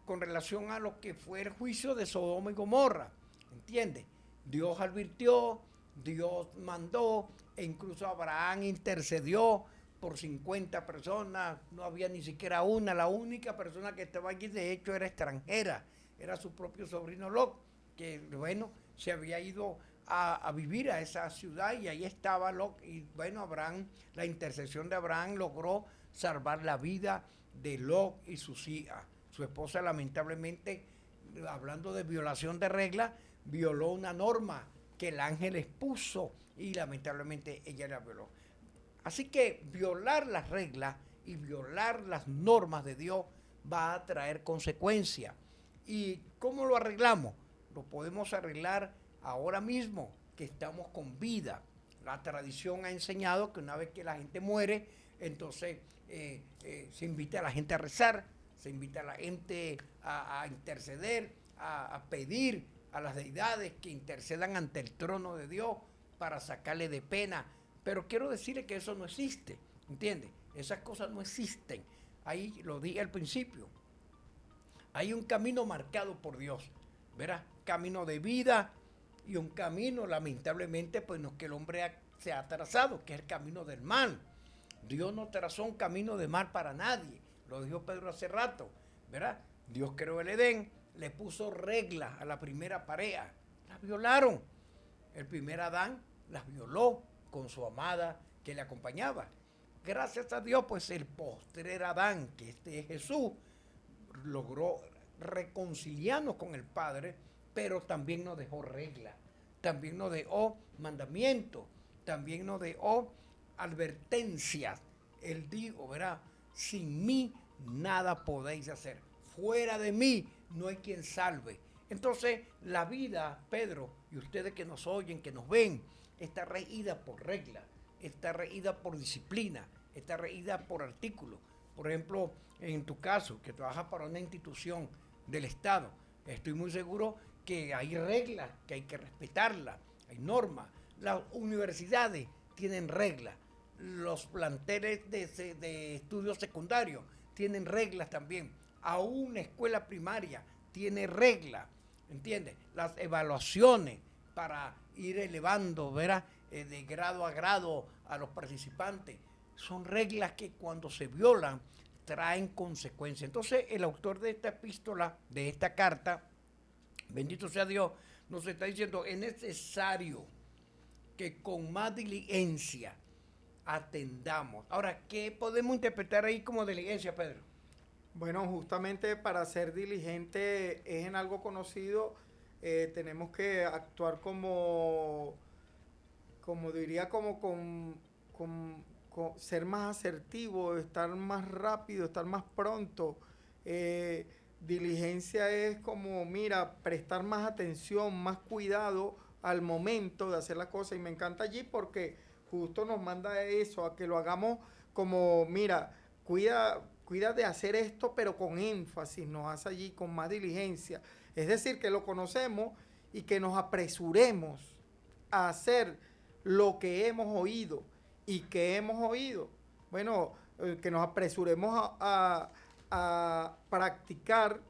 con relación a lo que fue el juicio de Sodoma y Gomorra, ¿entiende? Dios advirtió, Dios mandó, e incluso Abraham intercedió por 50 personas, no había ni siquiera una, la única persona que estaba allí de hecho era extranjera, era su propio sobrino Lot, que bueno, se había ido a vivir a esa ciudad y ahí estaba Lot, y bueno, Abraham, la intercesión de Abraham logró salvar la vida de Lot y sus hijas. Su esposa lamentablemente, hablando de violación de reglas, violó una norma que el ángel expuso y lamentablemente ella la violó. Así que violar las reglas y violar las normas de Dios va a traer consecuencias. ¿Y cómo lo arreglamos? Lo podemos arreglar ahora mismo que estamos con vida. La tradición ha enseñado que una vez que la gente muere, entonces se invita a la gente a rezar, se invita a la gente a interceder, a pedir a las deidades que intercedan ante el trono de Dios para sacarle de pena. Pero quiero decirle que eso no existe, ¿entiende? Esas cosas no existen. Ahí lo dije al principio. Hay un camino marcado por Dios, ¿verdad? Camino de vida y un camino, lamentablemente, pues no, que el hombre se ha trazado, que es el camino del mal. Dios no trazó un camino de mal para nadie, lo dijo Pedro hace rato, ¿verdad? Dios creó el Edén, le puso reglas a la primera pareja, las violaron. El primer Adán las violó con su amada que le acompañaba. Gracias a Dios, pues el postrer Adán, que este es Jesús, logró reconciliarnos con el Padre, pero también nos dejó reglas, también nos dejó mandamientos, también nos dejó advertencias. Él dijo, ¿verdad? Sin mí nada podéis hacer. Fuera de mí no hay quien salve. Entonces, la vida, Pedro, y ustedes que nos oyen, que nos ven, está regida por reglas, está regida por disciplina, está regida por artículos. Por ejemplo, en tu caso, que trabajas para una institución del Estado, estoy muy seguro que hay reglas, que hay que respetarlas, hay normas. Las universidades tienen reglas, los planteles de estudios secundarios tienen reglas también, aún la escuela primaria tiene reglas, ¿entiendes? Las evaluaciones para ir elevando, ¿verdad? De grado a grado a los participantes, son reglas que cuando se violan traen consecuencias. Entonces, el autor de esta epístola, de esta carta, bendito sea Dios, nos está diciendo, es necesario que con más diligencia atendamos. Ahora, ¿qué podemos interpretar ahí como diligencia, Pedro? Bueno, justamente para ser diligente es en algo conocido, tenemos que actuar como diría, como con ser más asertivo, estar más rápido, estar más pronto. Eh, Diligencia es como, mira, prestar más atención, más cuidado al momento de hacer las cosas. Y me encanta allí porque justo nos manda eso, a que lo hagamos como, mira, cuida de hacer esto, pero con énfasis, nos hace allí con más diligencia. Es decir, que lo conocemos y que nos apresuremos a hacer lo que hemos oído. ¿Y que hemos oído? Bueno, que nos apresuremos a practicar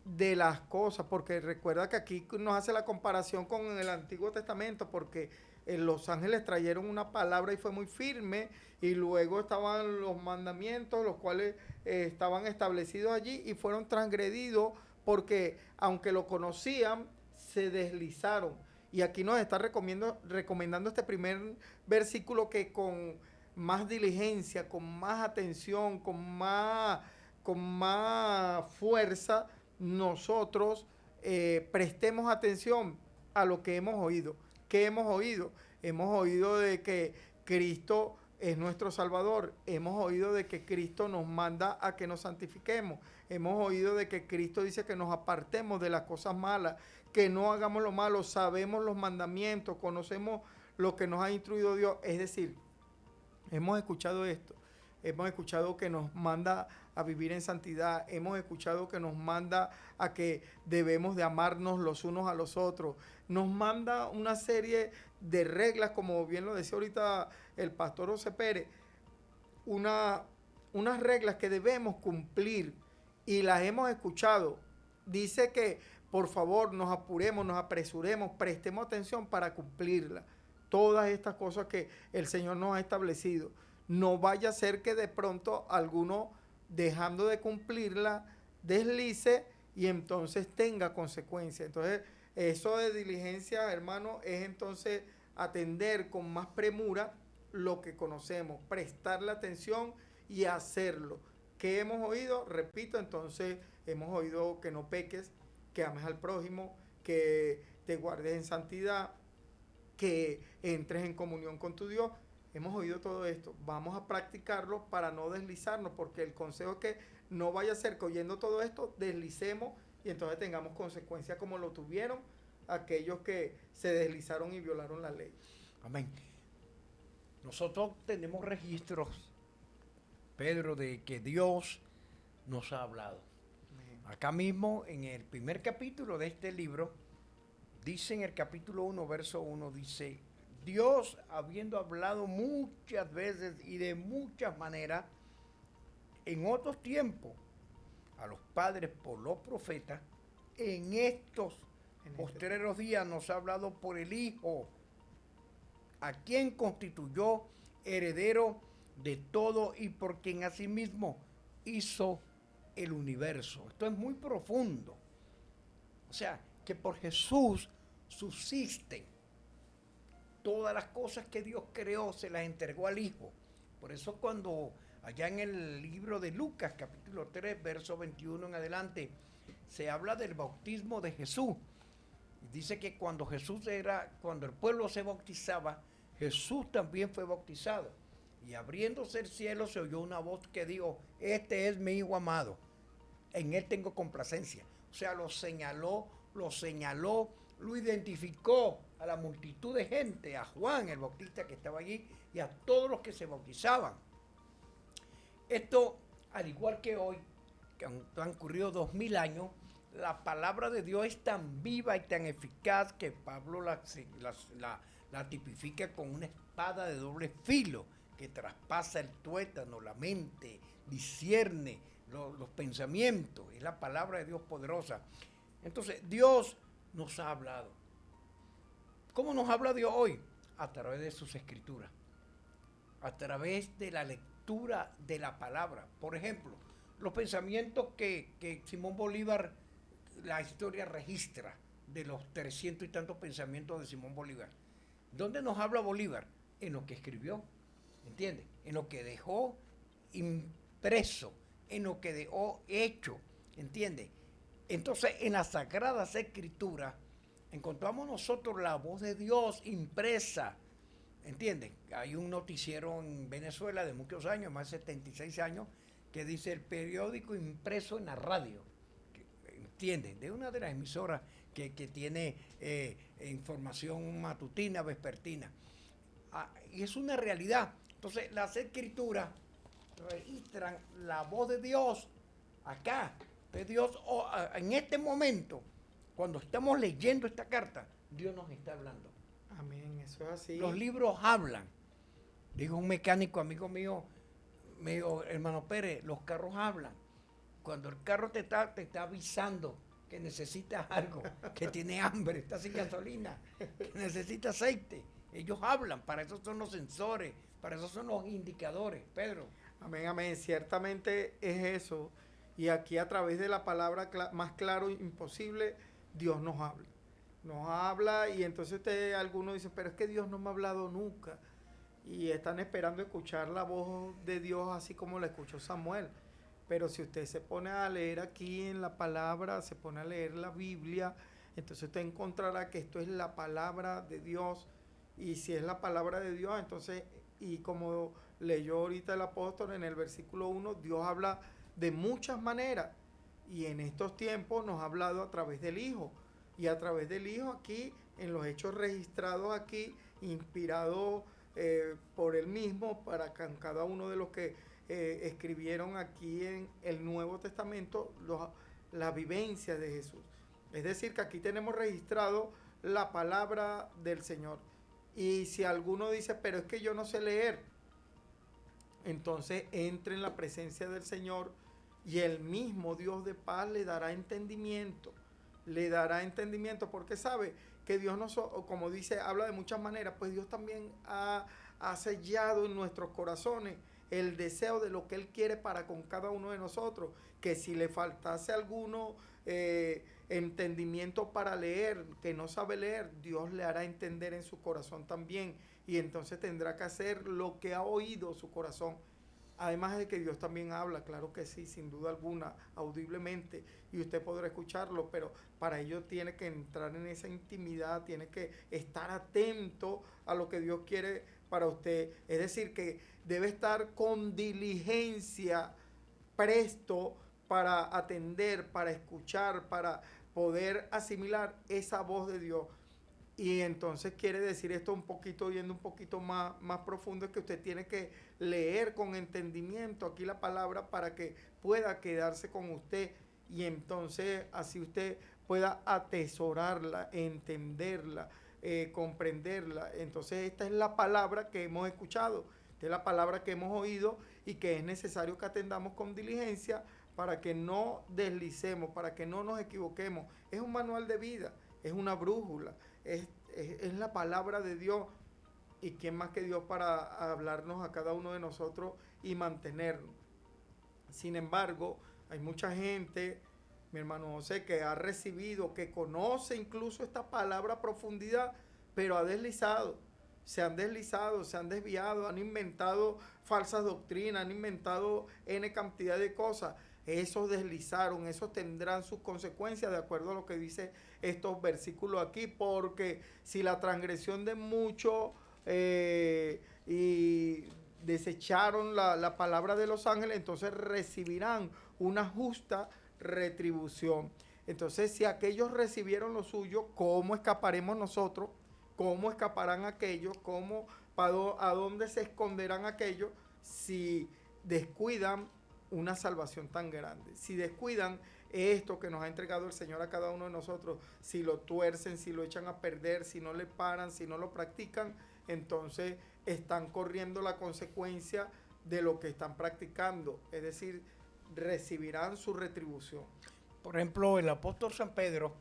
de las cosas, porque recuerda que aquí nos hace la comparación con el Antiguo Testamento, porque los ángeles trajeron una palabra y fue muy firme, y luego estaban los mandamientos, los cuales estaban establecidos allí y fueron transgredidos porque aunque lo conocían, se deslizaron. Y aquí nos está recomendando este primer versículo que con más diligencia, con más atención, con más fuerza, nosotros prestemos atención a lo que hemos oído. ¿Qué hemos oído? Hemos oído de que Cristo es nuestro Salvador. Hemos oído de que Cristo nos manda a que nos santifiquemos. Hemos oído de que Cristo dice que nos apartemos de las cosas malas, que no hagamos lo malo. Sabemos los mandamientos, conocemos lo que nos ha instruido Dios. Es decir, hemos escuchado esto. Hemos escuchado que nos manda a vivir en santidad. Hemos escuchado que nos manda a que debemos de amarnos los unos a los otros. Nos manda una serie de reglas, como bien lo decía ahorita el pastor José Pérez, unas reglas que debemos cumplir y las hemos escuchado. Dice que por favor nos apuremos, nos apresuremos, prestemos atención para cumplirlas. Todas estas cosas que el Señor nos ha establecido. No vaya a ser que de pronto alguno, dejando de cumplirla, deslice y entonces tenga consecuencias. Entonces, eso de diligencia, hermano, es entonces atender con más premura lo que conocemos, prestarle atención y hacerlo. ¿Qué hemos oído? Repito, entonces hemos oído que no peques, que ames al prójimo, que te guardes en santidad, que entres en comunión con tu Dios. Hemos oído todo esto, vamos a practicarlo para no deslizarnos, porque el consejo es que no vaya a ser que oyendo todo esto deslicemos y entonces tengamos consecuencias como lo tuvieron aquellos que se deslizaron y violaron la ley. Amén. Nosotros tenemos registros, Pedro, de que Dios nos ha hablado. Acá mismo, en el primer capítulo de este libro, dice en el capítulo 1, verso 1, dice: Dios, habiendo hablado muchas veces y de muchas maneras, en otros tiempos, a los padres por los profetas, en estos postreros días nos ha hablado por el Hijo, a quien constituyó heredero de todo y por quien asimismo hizo el universo. Esto es muy profundo. O sea, que por Jesús subsisten todas las cosas que Dios creó, se las entregó al Hijo. Por eso cuando allá en el libro de Lucas, capítulo 3, verso 21 en adelante, se habla del bautismo de Jesús. Y dice que cuando el pueblo se bautizaba, Jesús también fue bautizado. Y abriéndose el cielo se oyó una voz que dijo: este es mi Hijo amado, en él tengo complacencia. O sea, lo señaló, lo identificó a la multitud de gente, a Juan el Bautista que estaba allí y a todos los que se bautizaban. Esto, al igual que hoy, que han transcurrido 2000 años, la palabra de Dios es tan viva y tan eficaz que Pablo la tipifica con una espada de doble filo que traspasa el tuétano, la mente, discierne los pensamientos. Es la palabra de Dios poderosa. Entonces, Dios nos ha hablado. ¿Cómo nos habla Dios hoy? A través de sus escrituras, a través de la lectura de la palabra. Por ejemplo, los pensamientos que Simón Bolívar, la historia registra de los 300 y tantos pensamientos de Simón Bolívar. ¿Dónde nos habla Bolívar? En lo que escribió, ¿entiendes? En lo que dejó impreso, en lo que dejó hecho, ¿entiendes? Entonces, en las Sagradas Escrituras encontramos nosotros la voz de Dios impresa, ¿entiendes? Hay un noticiero en Venezuela de muchos años, más de 76 años, que dice el periódico impreso en la radio, ¿entiendes? De una de las emisoras que tiene información matutina, vespertina. Y es una realidad. Entonces, las escrituras registran la voz de Dios acá, de Dios en este momento, cuando estamos leyendo esta carta, Dios nos está hablando. Amén, eso es así. Los libros hablan. Dijo un mecánico, amigo mío, me dijo, hermano Pérez, los carros hablan. Cuando el carro te está avisando que necesitas algo, que tiene hambre, está sin gasolina, que necesita aceite, ellos hablan, para eso son los sensores, para eso son los indicadores, Pedro. Amén, amén, ciertamente es eso. Y aquí a través de la palabra más claro imposible, Dios nos habla. Nos habla y entonces algunos dicen, pero es que Dios no me ha hablado nunca. Y están esperando escuchar la voz de Dios así como la escuchó Samuel. Pero si usted se pone a leer aquí en la palabra, se pone a leer la Biblia, entonces usted encontrará que esto es la palabra de Dios. Y si es la palabra de Dios, entonces, y como leyó ahorita el apóstol en el versículo 1, Dios habla de muchas maneras. Y en estos tiempos nos ha hablado a través del Hijo. Y a través del Hijo aquí, en los hechos registrados aquí, inspirados por él mismo, para cada uno de los que escribieron aquí en el Nuevo Testamento la vivencia de Jesús. Es decir, que aquí tenemos registrado la palabra del Señor. Y si alguno dice, pero es que yo no sé leer, entonces entre en la presencia del Señor y el mismo Dios de paz le dará entendimiento. Le dará entendimiento porque sabe que Dios nos, como dice, habla de muchas maneras, pues Dios también ha sellado en nuestros corazones el deseo de lo que Él quiere para con cada uno de nosotros, que si le faltase alguno entendimiento para leer, que no sabe leer, Dios le hará entender en su corazón también, y entonces tendrá que hacer lo que ha oído su corazón. Además de que Dios también habla, claro que sí, sin duda alguna, audiblemente, y usted podrá escucharlo, pero para ello tiene que entrar en esa intimidad, tiene que estar atento a lo que Dios quiere para usted. Es decir, que debe estar con diligencia, presto para atender, para escuchar, para poder asimilar esa voz de Dios. Y entonces quiere decir esto un poquito, yendo un poquito más profundo, es que usted tiene que leer con entendimiento aquí la palabra para que pueda quedarse con usted y entonces así usted pueda atesorarla, entenderla, comprenderla. Entonces esta es la palabra que hemos escuchado, esta es la palabra que hemos oído y que es necesario que atendamos con diligencia para que no deslicemos, para que no nos equivoquemos. Es un manual de vida, es una brújula. Es la palabra de Dios y quién más que Dios para hablarnos a cada uno de nosotros y mantenernos. Sin embargo, hay mucha gente, mi hermano José, que ha recibido, que conoce incluso esta palabra a profundidad, pero ha deslizado, se han desviado, han inventado falsas doctrinas, han inventado N cantidad de cosas. Esos deslizaron, esos tendrán sus consecuencias de acuerdo a lo que dice estos versículos aquí, porque si la transgresión de muchos y desecharon la palabra de los ángeles, entonces recibirán una justa retribución. Entonces, si aquellos recibieron lo suyo, ¿cómo escaparemos nosotros? ¿Cómo escaparán aquellos? ¿A dónde se esconderán aquellos si descuidan una salvación tan grande? Si descuidan esto que nos ha entregado el Señor a cada uno de nosotros, si lo tuercen, si lo echan a perder, si no le paran, si no lo practican, entonces están corriendo la consecuencia de lo que están practicando, es decir, recibirán su retribución. Por ejemplo, el apóstol San Pedro,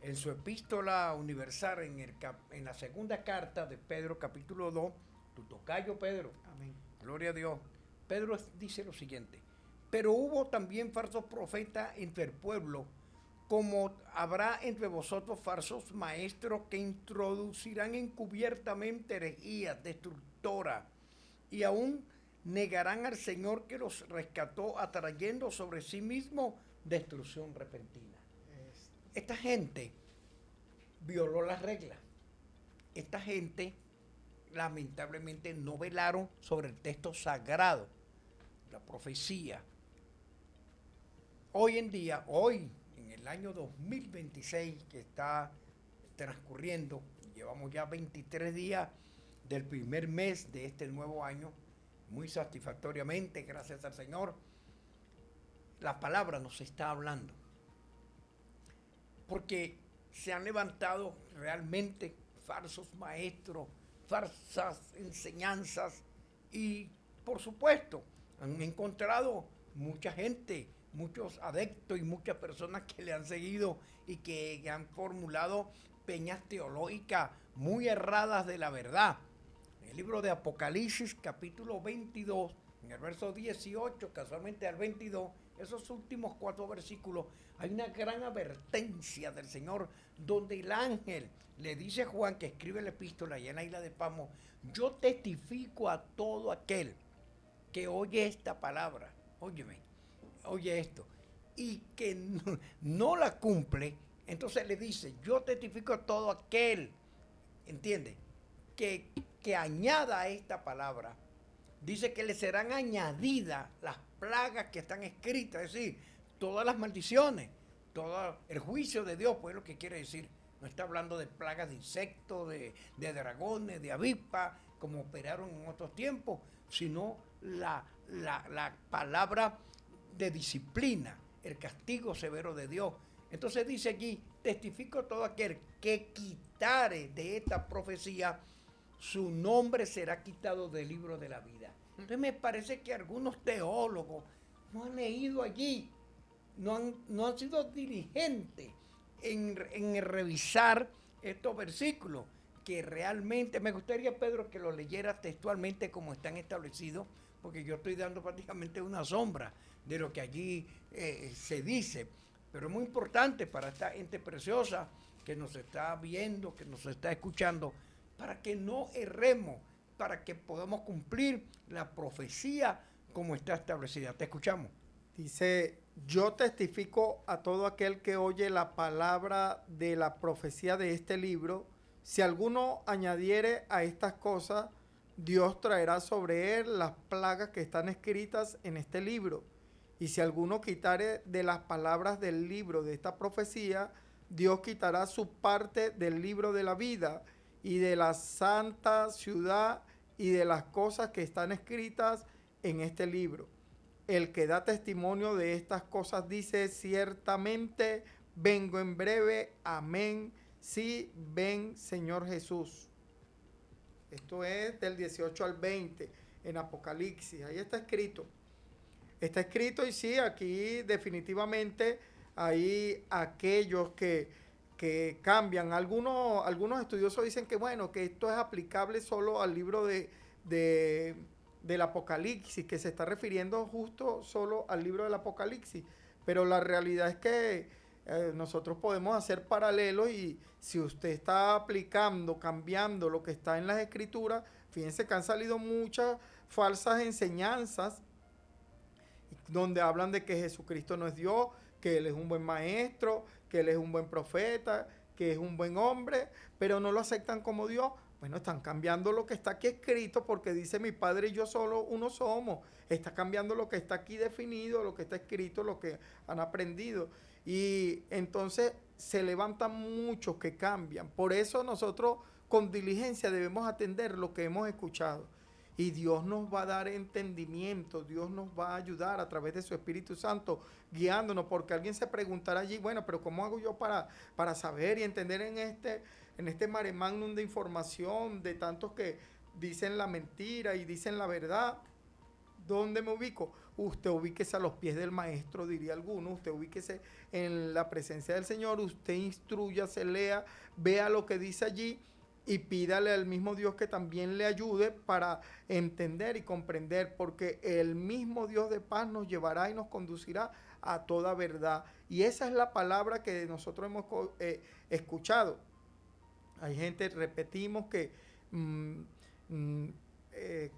en su epístola universal, en la segunda carta de Pedro, capítulo 2, tu tocayo Pedro, Amén. Gloria a Dios, Pedro dice lo siguiente: Pero hubo también falsos profetas entre el pueblo, como habrá entre vosotros falsos maestros que introducirán encubiertamente herejías destructoras y aún negarán al Señor que los rescató, atrayendo sobre sí mismo destrucción repentina. Esta gente violó las reglas. Esta gente lamentablemente no velaron sobre el texto sagrado, la profecía. Hoy en día, hoy, en el año 2026 que está transcurriendo, llevamos ya 23 días del primer mes de este nuevo año, muy satisfactoriamente, gracias al Señor, la palabra nos está hablando. Porque se han levantado realmente falsos maestros, falsas enseñanzas y, por supuesto, han encontrado mucha gente, muchos adeptos y muchas personas que le han seguido y que han formulado peñas teológicas muy erradas de la verdad. En el libro de Apocalipsis, capítulo 22, en el verso 18, casualmente al 22, esos últimos 4 versículos, hay una gran advertencia del Señor, donde el ángel le dice a Juan, que escribe la epístola allá en la isla de Patmos: yo testifico a todo aquel que oye esta palabra, óyeme, oye esto, y que no la cumple. Entonces le dice: yo testifico a todo aquel, ¿entiende?, que añada a esta palabra. Dice que le serán añadidas las plagas que están escritas, es decir, todas las maldiciones, todo el juicio de Dios, pues es lo que quiere decir. No está hablando de plagas de insectos, de dragones, de avispas, como operaron en otros tiempos, sino la palabra de disciplina, el castigo severo de Dios. Entonces dice allí: testifico a todo aquel que quitare de esta profecía, su nombre será quitado del libro de la vida. Entonces me parece que algunos teólogos no han leído allí, no han sido diligentes en revisar estos versículos, que realmente me gustaría, Pedro, que lo leyera textualmente como están establecidos, porque yo estoy dando prácticamente una sombra de lo que allí se dice. Pero es muy importante para esta gente preciosa que nos está viendo, que nos está escuchando, para que no erremos, para que podamos cumplir la profecía como está establecida. Te escuchamos. Dice: yo testifico a todo aquel que oye la palabra de la profecía de este libro, si alguno añadiere a estas cosas, Dios traerá sobre él las plagas que están escritas en este libro. Y si alguno quitare de las palabras del libro de esta profecía, Dios quitará su parte del libro de la vida y de la santa ciudad y de las cosas que están escritas en este libro. El que da testimonio de estas cosas dice: ciertamente vengo en breve. Amén. Sí, ven, Señor Jesús. Esto es del 18 al 20 en Apocalipsis. Ahí está escrito. Está escrito, y sí, aquí definitivamente hay aquellos que cambian. Algunos estudiosos dicen que, bueno, que esto es aplicable solo al libro del Apocalipsis, que se está refiriendo justo solo al libro del Apocalipsis. Pero la realidad es que nosotros podemos hacer paralelos, y si usted está aplicando, cambiando lo que está en las Escrituras, fíjense que han salido muchas falsas enseñanzas donde hablan de que Jesucristo no es Dios, que Él es un buen maestro, que Él es un buen profeta, que es un buen hombre, pero no lo aceptan como Dios. Bueno, están cambiando lo que está aquí escrito, porque dice: mi Padre y yo solo uno somos. Está cambiando lo que está aquí definido, lo que está escrito, lo que han aprendido. Y entonces se levantan muchos que cambian. Por eso nosotros con diligencia debemos atender lo que hemos escuchado. Y Dios nos va a dar entendimiento, Dios nos va a ayudar a través de su Espíritu Santo, guiándonos, porque alguien se preguntará allí: bueno, pero ¿cómo hago yo para saber y entender en este mare magnum de información, de tantos que dicen la mentira y dicen la verdad? ¿Dónde me ubico? Usted ubíquese a los pies del maestro, diría alguno. Usted ubíquese en la presencia del Señor, usted instrúyase, lea, vea lo que dice allí, y pídale al mismo Dios que también le ayude para entender y comprender, porque el mismo Dios de paz nos llevará y nos conducirá a toda verdad. Y esa es la palabra que nosotros hemos escuchado. Hay gente, repetimos, que mm, mm,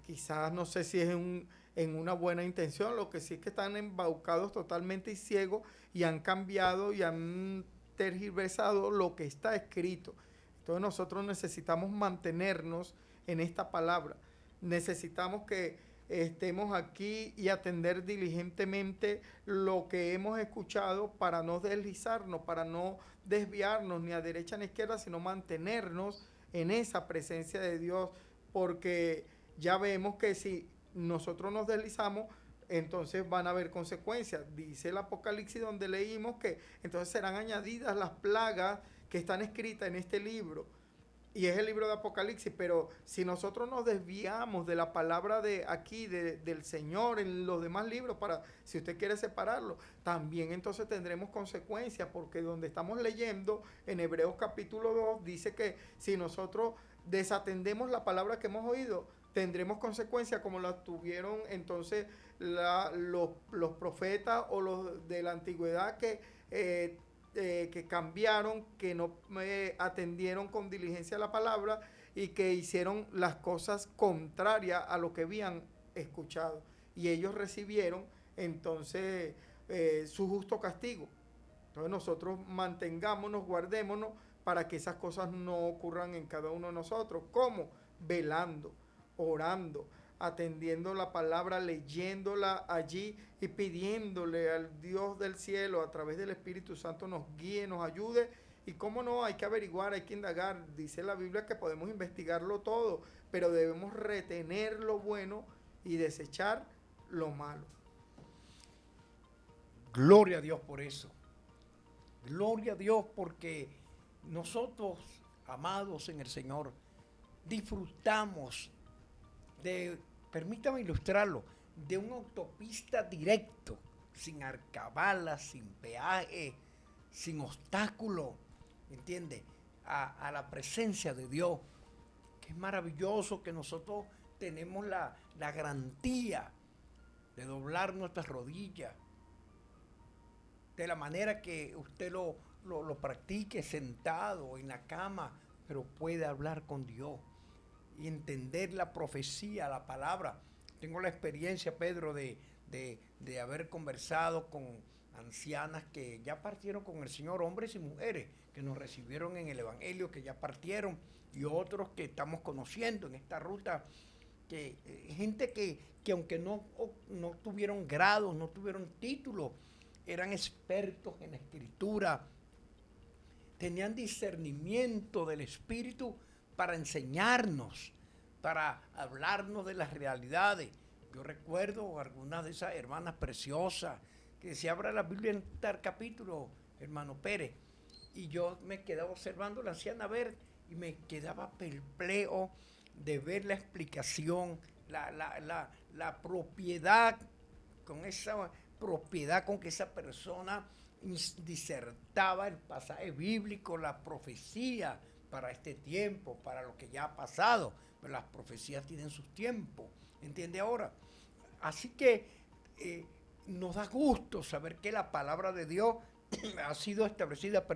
quizás no sé si es en una buena intención, lo que sí es que están embaucados totalmente y ciegos y han cambiado y han tergiversado lo que está escrito. Entonces nosotros necesitamos mantenernos en esta palabra. Necesitamos que estemos aquí y atender diligentemente lo que hemos escuchado para no deslizarnos, para no desviarnos ni a derecha ni a izquierda, sino mantenernos en esa presencia de Dios, porque ya vemos que si nosotros nos deslizamos, entonces van a haber consecuencias. Dice el Apocalipsis donde leímos que entonces serán añadidas las plagas que están escritas en este libro. Y es el libro de Apocalipsis, pero si nosotros nos desviamos de la palabra de aquí, del Señor, en los demás libros, para si usted quiere separarlo, también entonces tendremos consecuencias, porque donde estamos leyendo en Hebreos capítulo 2, dice que si nosotros desatendemos la palabra que hemos oído, tendremos consecuencias como las tuvieron entonces los profetas o los de la antigüedad que cambiaron, que no atendieron con diligencia la palabra y que hicieron las cosas contrarias a lo que habían escuchado. Y ellos recibieron entonces su justo castigo. Entonces nosotros mantengámonos, guardémonos para que esas cosas no ocurran en cada uno de nosotros. ¿Cómo? Velando, orando, atendiendo la palabra, leyéndola allí y pidiéndole al Dios del cielo a través del Espíritu Santo nos guíe, nos ayude. Y cómo no, hay que averiguar, hay que indagar. Dice la Biblia que podemos investigarlo todo, pero debemos retener lo bueno y desechar lo malo. Gloria a Dios por eso. Gloria a Dios porque nosotros, amados en el Señor, disfrutamos de, permítame ilustrarlo, de una autopista directo, sin arcabalas, sin peaje, sin obstáculo, ¿entiende? A la presencia de Dios, que es maravilloso que nosotros tenemos la garantía de doblar nuestras rodillas, de la manera que usted lo practique sentado en la cama, pero puede hablar con Dios y entender la profecía, la palabra. Tengo la experiencia, Pedro, de haber conversado con ancianas que ya partieron con el Señor, hombres y mujeres que nos recibieron en el Evangelio, que ya partieron, y otros que estamos conociendo en esta ruta, que gente que aunque no tuvieron grados, no tuvieron títulos, eran expertos en la Escritura, tenían discernimiento del Espíritu para enseñarnos, para hablarnos de las realidades. Yo recuerdo algunas de esas hermanas preciosas que se abra la Biblia en tal capítulo, hermano Pérez, y yo me quedaba observando a la anciana ver y me quedaba perplejo de ver la explicación, la propiedad, con esa propiedad con que esa persona disertaba el pasaje bíblico, la profecía para este tiempo, para lo que ya ha pasado. Pero las profecías tienen sus tiempos, ¿entiende ahora? Así que nos da gusto saber que la palabra de Dios ha sido establecida,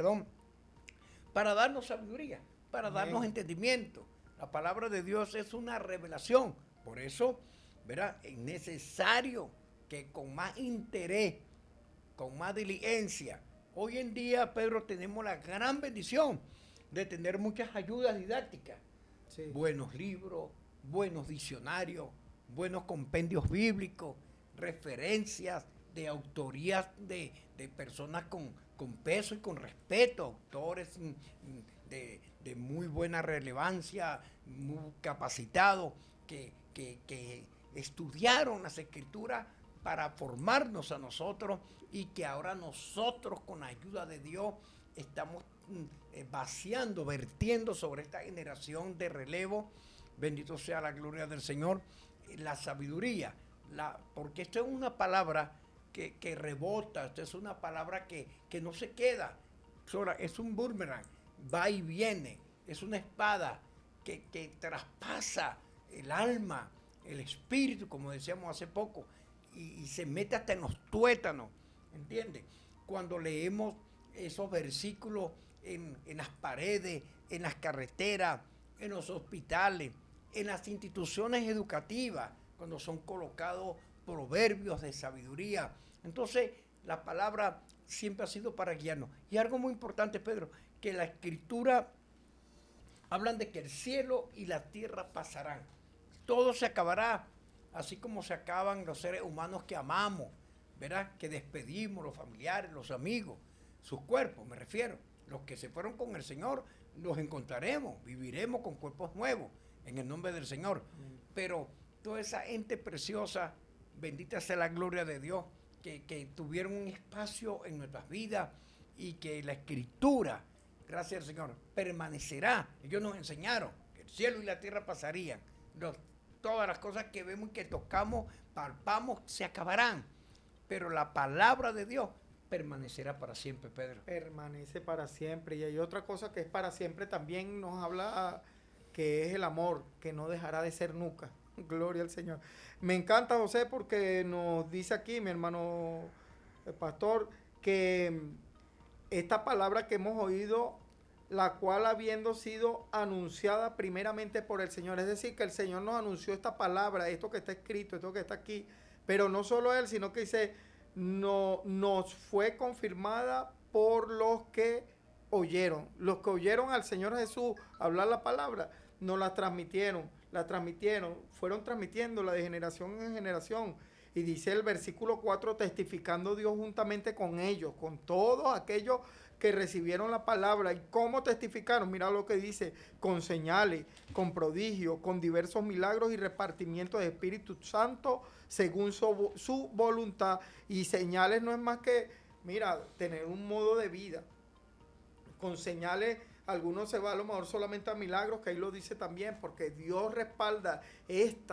para darnos sabiduría, para darnos entendimiento. La palabra de Dios es una revelación. Por eso, ¿verdad? Es necesario que con más interés, con más diligencia, hoy en día, Pedro, tenemos la gran bendición de tener muchas ayudas didácticas, sí, buenos libros, buenos diccionarios, buenos compendios bíblicos, referencias de autorías de personas con peso y con respeto, autores de muy buena relevancia, muy capacitados, que estudiaron las Escrituras para formarnos a nosotros y que ahora nosotros con la ayuda de Dios estamos vaciando, vertiendo sobre esta generación de relevo. Bendito sea la gloria del Señor, la sabiduría, porque esto es una palabra que rebota, esto es una palabra que no se queda, es un boomerang, va y viene, es una espada que traspasa el alma, el espíritu, como decíamos hace poco, y se mete hasta en los tuétanos, ¿entiendes? Cuando leemos esos versículos en las paredes, en las carreteras, en los hospitales, en las instituciones educativas, cuando son colocados proverbios de sabiduría. Entonces, la palabra siempre ha sido para guiarnos. Y algo muy importante, Pedro, que la Escritura hablan de que el cielo y la tierra pasarán. Todo se acabará, así como se acaban los seres humanos que amamos, ¿verdad? Que despedimos, los familiares, los amigos, sus cuerpos, me refiero. Los que se fueron con el Señor, los encontraremos, viviremos con cuerpos nuevos, en el nombre del Señor. Pero toda esa ente preciosa, bendita sea la gloria de Dios, que tuvieron un espacio en nuestras vidas y que la Escritura, gracias al Señor, permanecerá. Ellos nos enseñaron que el cielo y la tierra pasarían. Todas las cosas que vemos y que tocamos, palpamos, se acabarán. Pero la palabra de Dios permanecerá para siempre, Pedro. Permanece para siempre. Y hay otra cosa que es para siempre también, nos habla que es el amor, que no dejará de ser nunca. Gloria al Señor. Me encanta, José, porque nos dice aquí mi hermano el pastor que esta palabra que hemos oído, la cual habiendo sido anunciada primeramente por el Señor, es decir, que el Señor nos anunció esta palabra, esto que está escrito, esto que está aquí, pero no solo Él, sino que dice, no, nos fue confirmada por los que oyeron al Señor Jesús hablar la palabra, nos la transmitieron, fueron transmitiéndola de generación en generación. Y dice el versículo 4, testificando Dios juntamente con ellos, con todos aquellos que recibieron la palabra. ¿Y cómo testificaron? Mira lo que dice, con señales, con prodigios, con diversos milagros y repartimientos de Espíritu Santo según su voluntad. Y señales no es más que, mira, tener un modo de vida. Con señales, algunos se va a lo mejor solamente a milagros, que ahí lo dice también, porque Dios respalda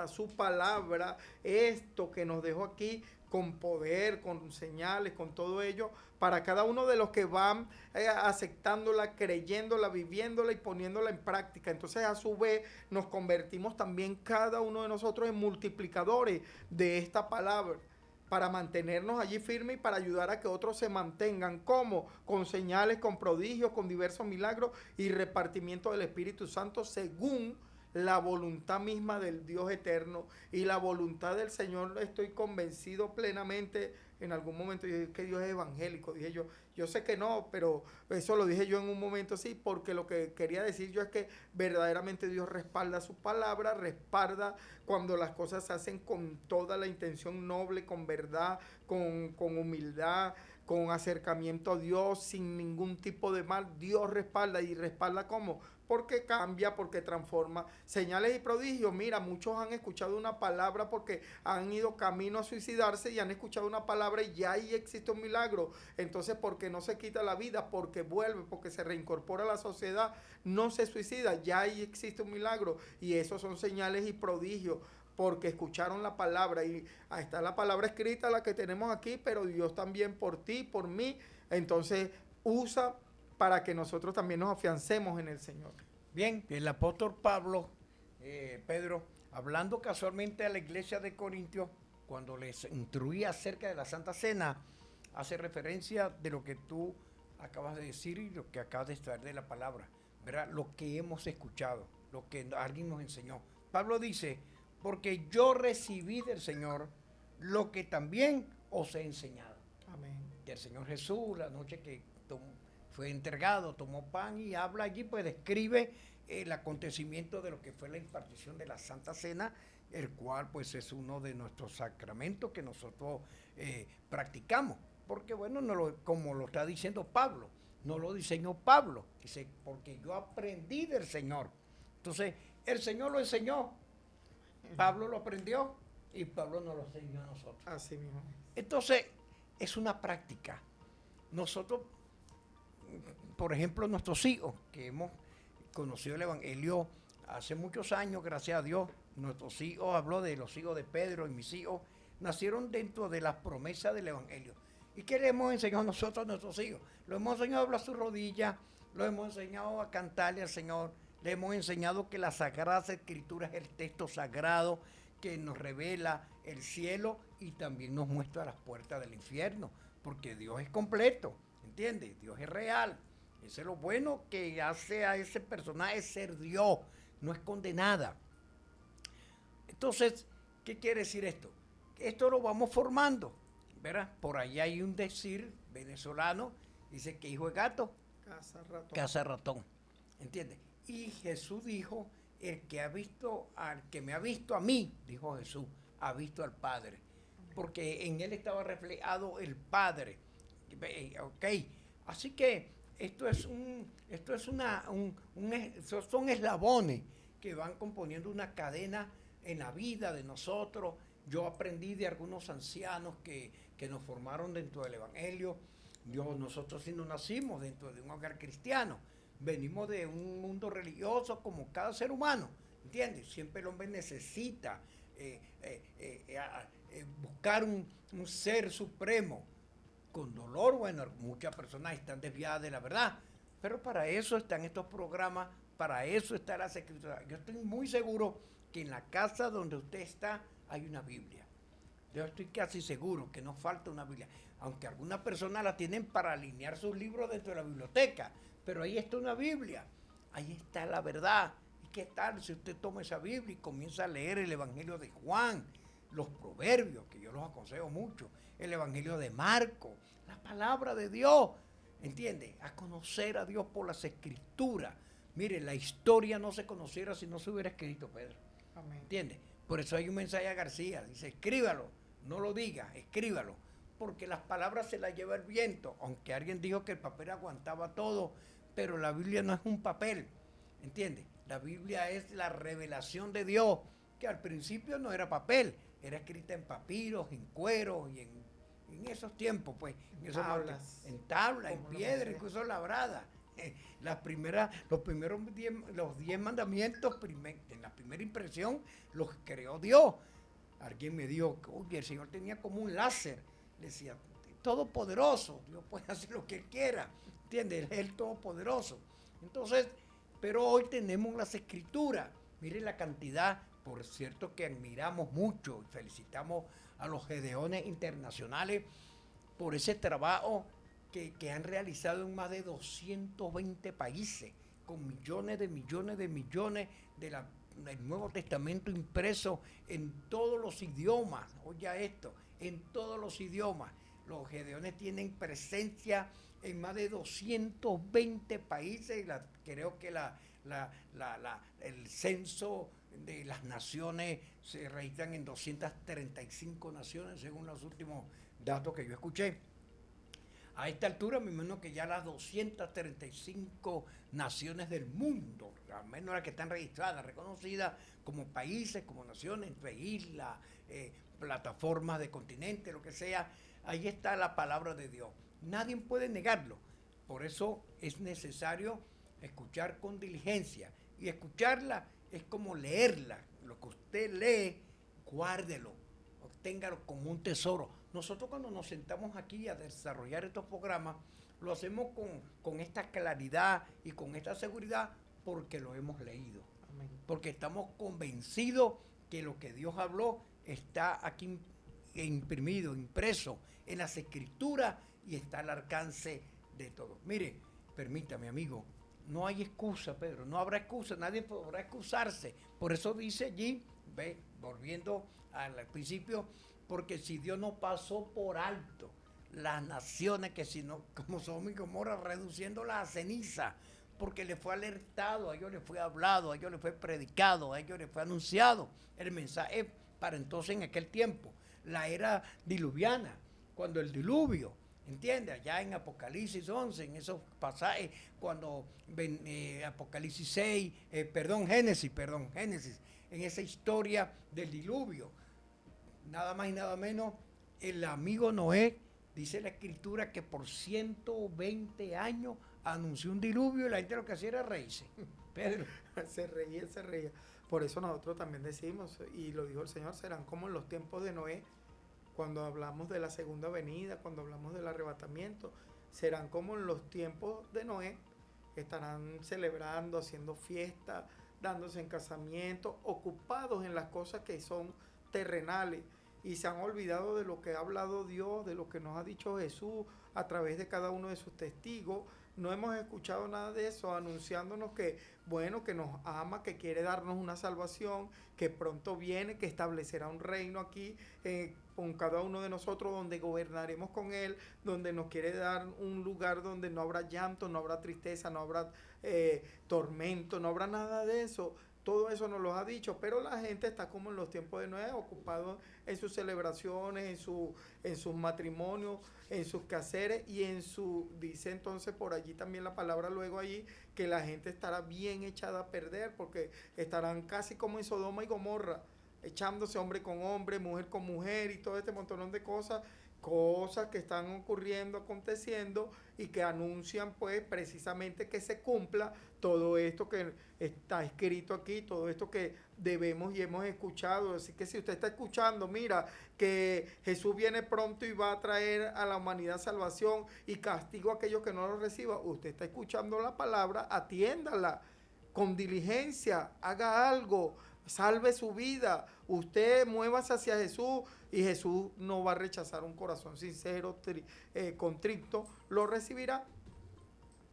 su palabra, esto que nos dejó aquí, con poder, con señales, con todo ello, para cada uno de los que van aceptándola, creyéndola, viviéndola y poniéndola en práctica. Entonces, a su vez, nos convertimos también cada uno de nosotros en multiplicadores de esta palabra, para mantenernos allí firmes y para ayudar a que otros se mantengan. ¿Cómo? Con señales, con prodigios, con diversos milagros y repartimiento del Espíritu Santo según la voluntad misma del Dios eterno. Y la voluntad del Señor, estoy convencido plenamente. En algún momento yo dije que Dios es evangélico, dije yo sé que no, pero eso lo dije yo en un momento sí, porque lo que quería decir yo es que verdaderamente Dios respalda su palabra, respalda cuando las cosas se hacen con toda la intención noble, con verdad, con humildad, con acercamiento a Dios, sin ningún tipo de mal. Dios respalda, y respalda ¿cómo? Porque cambia, porque transforma. Señales y prodigios, mira, muchos han escuchado una palabra porque han ido camino a suicidarse y han escuchado una palabra y ya ahí existe un milagro. Entonces, porque no se quita la vida, porque vuelve, porque se reincorpora a la sociedad, no se suicida, ya ahí existe un milagro. Y esos son señales y prodigios, porque escucharon la palabra. Y ahí está la palabra escrita, la que tenemos aquí, pero Dios también por ti, por mí. Entonces, usa para que nosotros también nos afiancemos en el Señor. Bien, el apóstol Pablo, Pedro, hablando casualmente a la iglesia de Corintios, cuando les instruía acerca de la Santa Cena, hace referencia de lo que tú acabas de decir y lo que acabas de extraer de la palabra, ¿verdad? Lo que hemos escuchado, lo que alguien nos enseñó. Pablo dice, porque yo recibí del Señor lo que también os he enseñado. Amén. Que el Señor Jesús, la noche que fue entregado, tomó pan y habla allí, pues describe el acontecimiento de lo que fue la impartición de la Santa Cena, el cual pues es uno de nuestros sacramentos que nosotros practicamos. Porque bueno, como lo está diciendo Pablo, no lo diseñó Pablo, dice, porque yo aprendí del Señor. Entonces, el Señor lo enseñó, Pablo lo aprendió y Pablo nos lo enseñó a nosotros. Así mismo. Entonces, es una práctica. Nosotros, por ejemplo, nuestros hijos, que hemos conocido el Evangelio hace muchos años, gracias a Dios, nuestros hijos, habló de los hijos de Pedro y mis hijos, nacieron dentro de las promesas del Evangelio. ¿Y qué le hemos enseñado nosotros a nuestros hijos? Lo hemos enseñado a doblar sus rodillas, lo hemos enseñado a cantarle al Señor, Le hemos enseñado que la Sagrada Escritura es el texto sagrado que nos revela el cielo y también nos muestra las puertas del infierno, porque Dios es completo, ¿entiendes? Dios es real. Eso es lo bueno que hace a ese personaje ser Dios, no es condenada. Entonces, ¿qué quiere decir esto? Esto lo vamos formando, ¿verdad? Por ahí hay un decir venezolano, dice que hijo de gato, Casa ratón. casa ratón, ¿entiendes? Y Jesús dijo, el que ha visto, al que me ha visto a mí, dijo Jesús, ha visto al Padre, porque en él estaba reflejado el Padre, ¿ok? Así que son eslabones que van componiendo una cadena en la vida de nosotros. Yo aprendí de algunos ancianos que nos formaron dentro del Evangelio. Nosotros sí no nacimos dentro de un hogar cristiano, venimos de un mundo religioso como cada ser humano, ¿entiendes? Siempre el hombre necesita buscar un ser supremo. Con dolor, bueno, muchas personas están desviadas de la verdad, pero para eso están estos programas, para eso está las escrituras. Yo estoy muy seguro que en la casa donde usted está hay una Biblia. Yo estoy casi seguro que no falta una Biblia, aunque algunas personas la tienen para alinear sus libros dentro de la biblioteca, pero ahí está una Biblia, ahí está la verdad. ¿Y qué tal si usted toma esa Biblia y comienza a leer el Evangelio de Juan, los proverbios, que yo los aconsejo mucho, el Evangelio de Marcos, la palabra de Dios, ¿entiende? A conocer a Dios por las escrituras. Mire, la historia no se conociera si no se hubiera escrito, Pedro. Amén. ¿Entiende? Por eso hay un mensaje a García, dice, escríbalo, no lo diga, escríbalo, porque las palabras se las lleva el viento, aunque alguien dijo que el papel aguantaba todo, pero la Biblia no es un papel, ¿entiende? La Biblia es la revelación de Dios, que al principio no era papel, era escrita en papiros, en cuero y en esos tiempos, pues, en tablas, en piedra, incluso labrada. Los 10 mandamientos, en la primera impresión, los creó Dios. Alguien me dijo, oye, el Señor tenía como un láser. Le decía, todopoderoso, Dios puede hacer lo que Él quiera, ¿entiendes? Él es el todopoderoso. Entonces, pero hoy tenemos las escrituras. Mire la cantidad, por cierto, que admiramos mucho y felicitamos a los gedeones internacionales por ese trabajo que han realizado en más de 220 países, con millones del Nuevo Testamento impreso en todos los idiomas. Oye esto, en todos los idiomas. Los gedeones tienen presencia en más de 220 países y creo que el censo de las naciones se registran en 235 naciones según los últimos datos que yo escuché. A esta altura me imagino que ya las 235 naciones del mundo, al menos las que están registradas, reconocidas como países, como naciones, entre islas, plataformas de continentes, lo que sea, ahí está la palabra de Dios. Nadie puede negarlo. Por eso es necesario escuchar con diligencia. Y escucharla es como leerla. Lo que usted lee, guárdelo, obténgalo como un tesoro. Nosotros cuando nos sentamos aquí a desarrollar estos programas, lo hacemos con esta claridad y con esta seguridad porque lo hemos leído. Amén. Porque estamos convencidos que lo que Dios habló está aquí imprimido, impreso en las escrituras y está al alcance de todos. Mire, permítame, amigo, no hay excusa, Pedro, no habrá excusa, nadie podrá excusarse. Por eso dice allí, volviendo al principio, porque si Dios no pasó por alto las naciones que sino como Sodoma y Gomorra, reduciéndolas a ceniza, porque le fue alertado, a ellos les fue hablado, a ellos les fue predicado, a ellos les fue anunciado el mensaje para entonces en aquel tiempo, la era diluviana, cuando el diluvio, ¿entiendes? Allá en Apocalipsis 11, en esos pasajes, cuando Apocalipsis 6, Génesis, en esa historia del diluvio, nada más y nada menos, el amigo Noé, dice la escritura que por 120 años anunció un diluvio y la gente lo que hacía era reírse. Pedro. Se reía. Por eso nosotros también decimos, y lo dijo el Señor, serán como en los tiempos de Noé, cuando hablamos de la segunda venida, cuando hablamos del arrebatamiento, serán como en los tiempos de Noé, estarán celebrando, haciendo fiesta, dándose en casamiento, ocupados en las cosas que son terrenales y se han olvidado de lo que ha hablado Dios, de lo que nos ha dicho Jesús a través de cada uno de sus testigos. No hemos escuchado nada de eso, anunciándonos que, bueno, que nos ama, que quiere darnos una salvación, que pronto viene, que establecerá un reino aquí con cada uno de nosotros, donde gobernaremos con Él, donde nos quiere dar un lugar donde no habrá llanto, no habrá tristeza, no habrá tormento, no habrá nada de eso. Todo eso nos lo ha dicho, pero la gente está como en los tiempos de Noé, ocupado en sus celebraciones, en sus matrimonios, en sus quehaceres y dice entonces por allí también la palabra luego allí, que la gente estará bien echada a perder, porque estarán casi como en Sodoma y Gomorra, echándose hombre con hombre, mujer con mujer y todo este montón de cosas que están ocurriendo, aconteciendo y que anuncian pues precisamente que se cumpla todo esto que está escrito aquí, todo esto que debemos y hemos escuchado. Así que si usted está escuchando, mira, que Jesús viene pronto y va a traer a la humanidad salvación y castigo a aquellos que no lo reciban, usted está escuchando la palabra, atiéndala con diligencia, haga algo, salve su vida, usted muévase hacia Jesús y Jesús no va a rechazar un corazón sincero, contrito, lo recibirá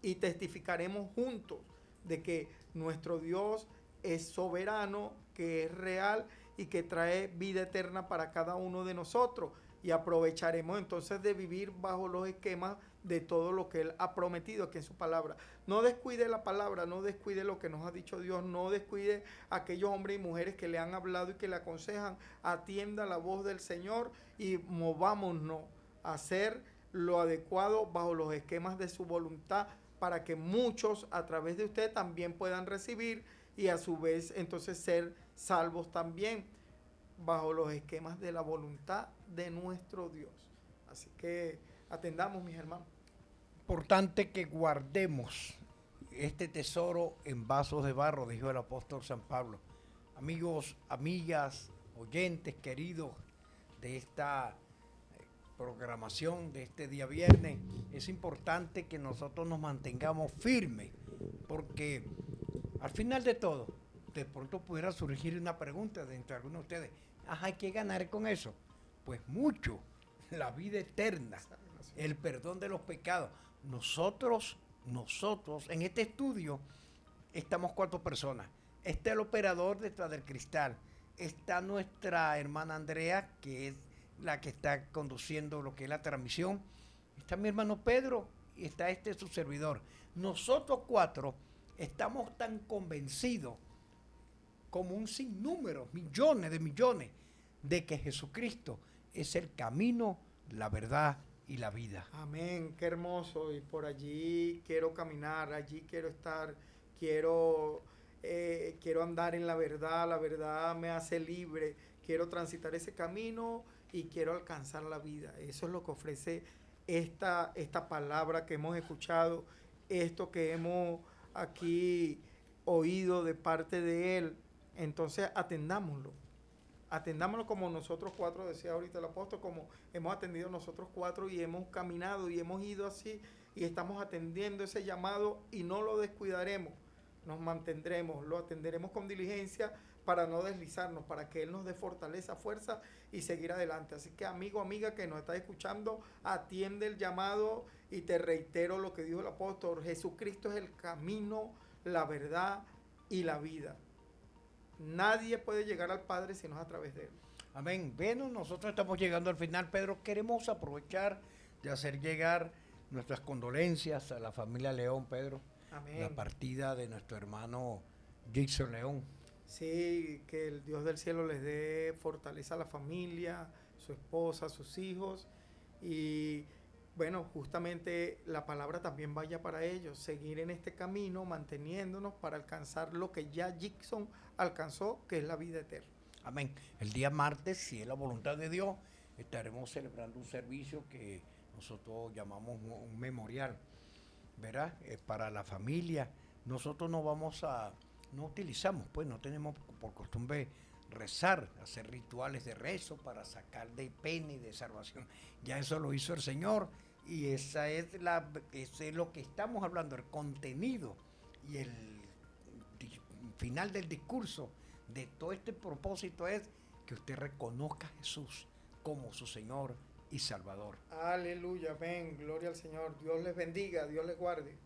y testificaremos juntos de que nuestro Dios es soberano, que es real y que trae vida eterna para cada uno de nosotros y aprovecharemos entonces de vivir bajo los esquemas de todo lo que Él ha prometido aquí en su palabra. No descuide la palabra, no descuide lo que nos ha dicho Dios, no descuide a aquellos hombres y mujeres que le han hablado y que le aconsejan, atienda la voz del Señor y movámonos a hacer lo adecuado bajo los esquemas de su voluntad para que muchos a través de usted también puedan recibir y a su vez entonces ser salvos también bajo los esquemas de la voluntad de nuestro Dios. Así que atendamos, mis hermanos. Importante que guardemos este tesoro en vasos de barro, dijo el apóstol San Pablo. Amigos, amigas, oyentes queridos de esta programación de este día viernes, es importante que nosotros nos mantengamos firmes, porque al final de todo, de pronto pudiera surgir una pregunta de entre algunos de ustedes. Ajá, ¿qué ganar con eso? Pues mucho, la vida eterna, el perdón de los pecados. Nosotros, en este estudio, estamos 4 personas. Está el operador detrás del cristal. Está nuestra hermana Andrea, que es la que está conduciendo lo que es la transmisión. Está mi hermano Pedro y está su servidor. Nosotros 4 estamos tan convencidos como un sinnúmero, millones, de que Jesucristo es el camino, la verdad y la vida. Amén, qué hermoso. Y por allí quiero caminar, allí quiero estar, quiero andar en la verdad me hace libre, quiero transitar ese camino y quiero alcanzar la vida. Eso es lo que ofrece esta palabra que hemos escuchado, esto que hemos aquí oído de parte de Él. Entonces atendámoslo como nosotros 4, decía ahorita el apóstol, como hemos atendido nosotros 4 y hemos caminado y hemos ido así y estamos atendiendo ese llamado y no lo descuidaremos, nos mantendremos, lo atenderemos con diligencia para no deslizarnos, para que Él nos dé fortaleza, fuerza y seguir adelante. Así que amigo, amiga que nos está escuchando, atiende el llamado y te reitero lo que dijo el apóstol, Jesucristo es el camino, la verdad y la vida. Nadie puede llegar al Padre si no es a través de Él. Amén. Bueno, nosotros estamos llegando al final, Pedro. Queremos aprovechar de hacer llegar nuestras condolencias a la familia León, Pedro. Amén. La partida de nuestro hermano Jason León. Sí, que el Dios del cielo les dé fortaleza a la familia, su esposa, sus hijos. Y bueno, justamente la palabra también vaya para ellos, seguir en este camino, manteniéndonos para alcanzar lo que ya Jason alcanzó, que es la vida eterna. Amén. El día martes, si es la voluntad de Dios, estaremos celebrando un servicio que nosotros llamamos un memorial, ¿verdad? Para la familia. Nosotros no utilizamos, pues no tenemos por costumbre rezar, hacer rituales de rezo para sacar de pena y de salvación. Ya eso lo hizo el Señor Y ese es lo que estamos hablando, el contenido y el final del discurso de todo este propósito es que usted reconozca a Jesús como su Señor y Salvador. Aleluya, amén, gloria al Señor. Dios les bendiga, Dios les guarde.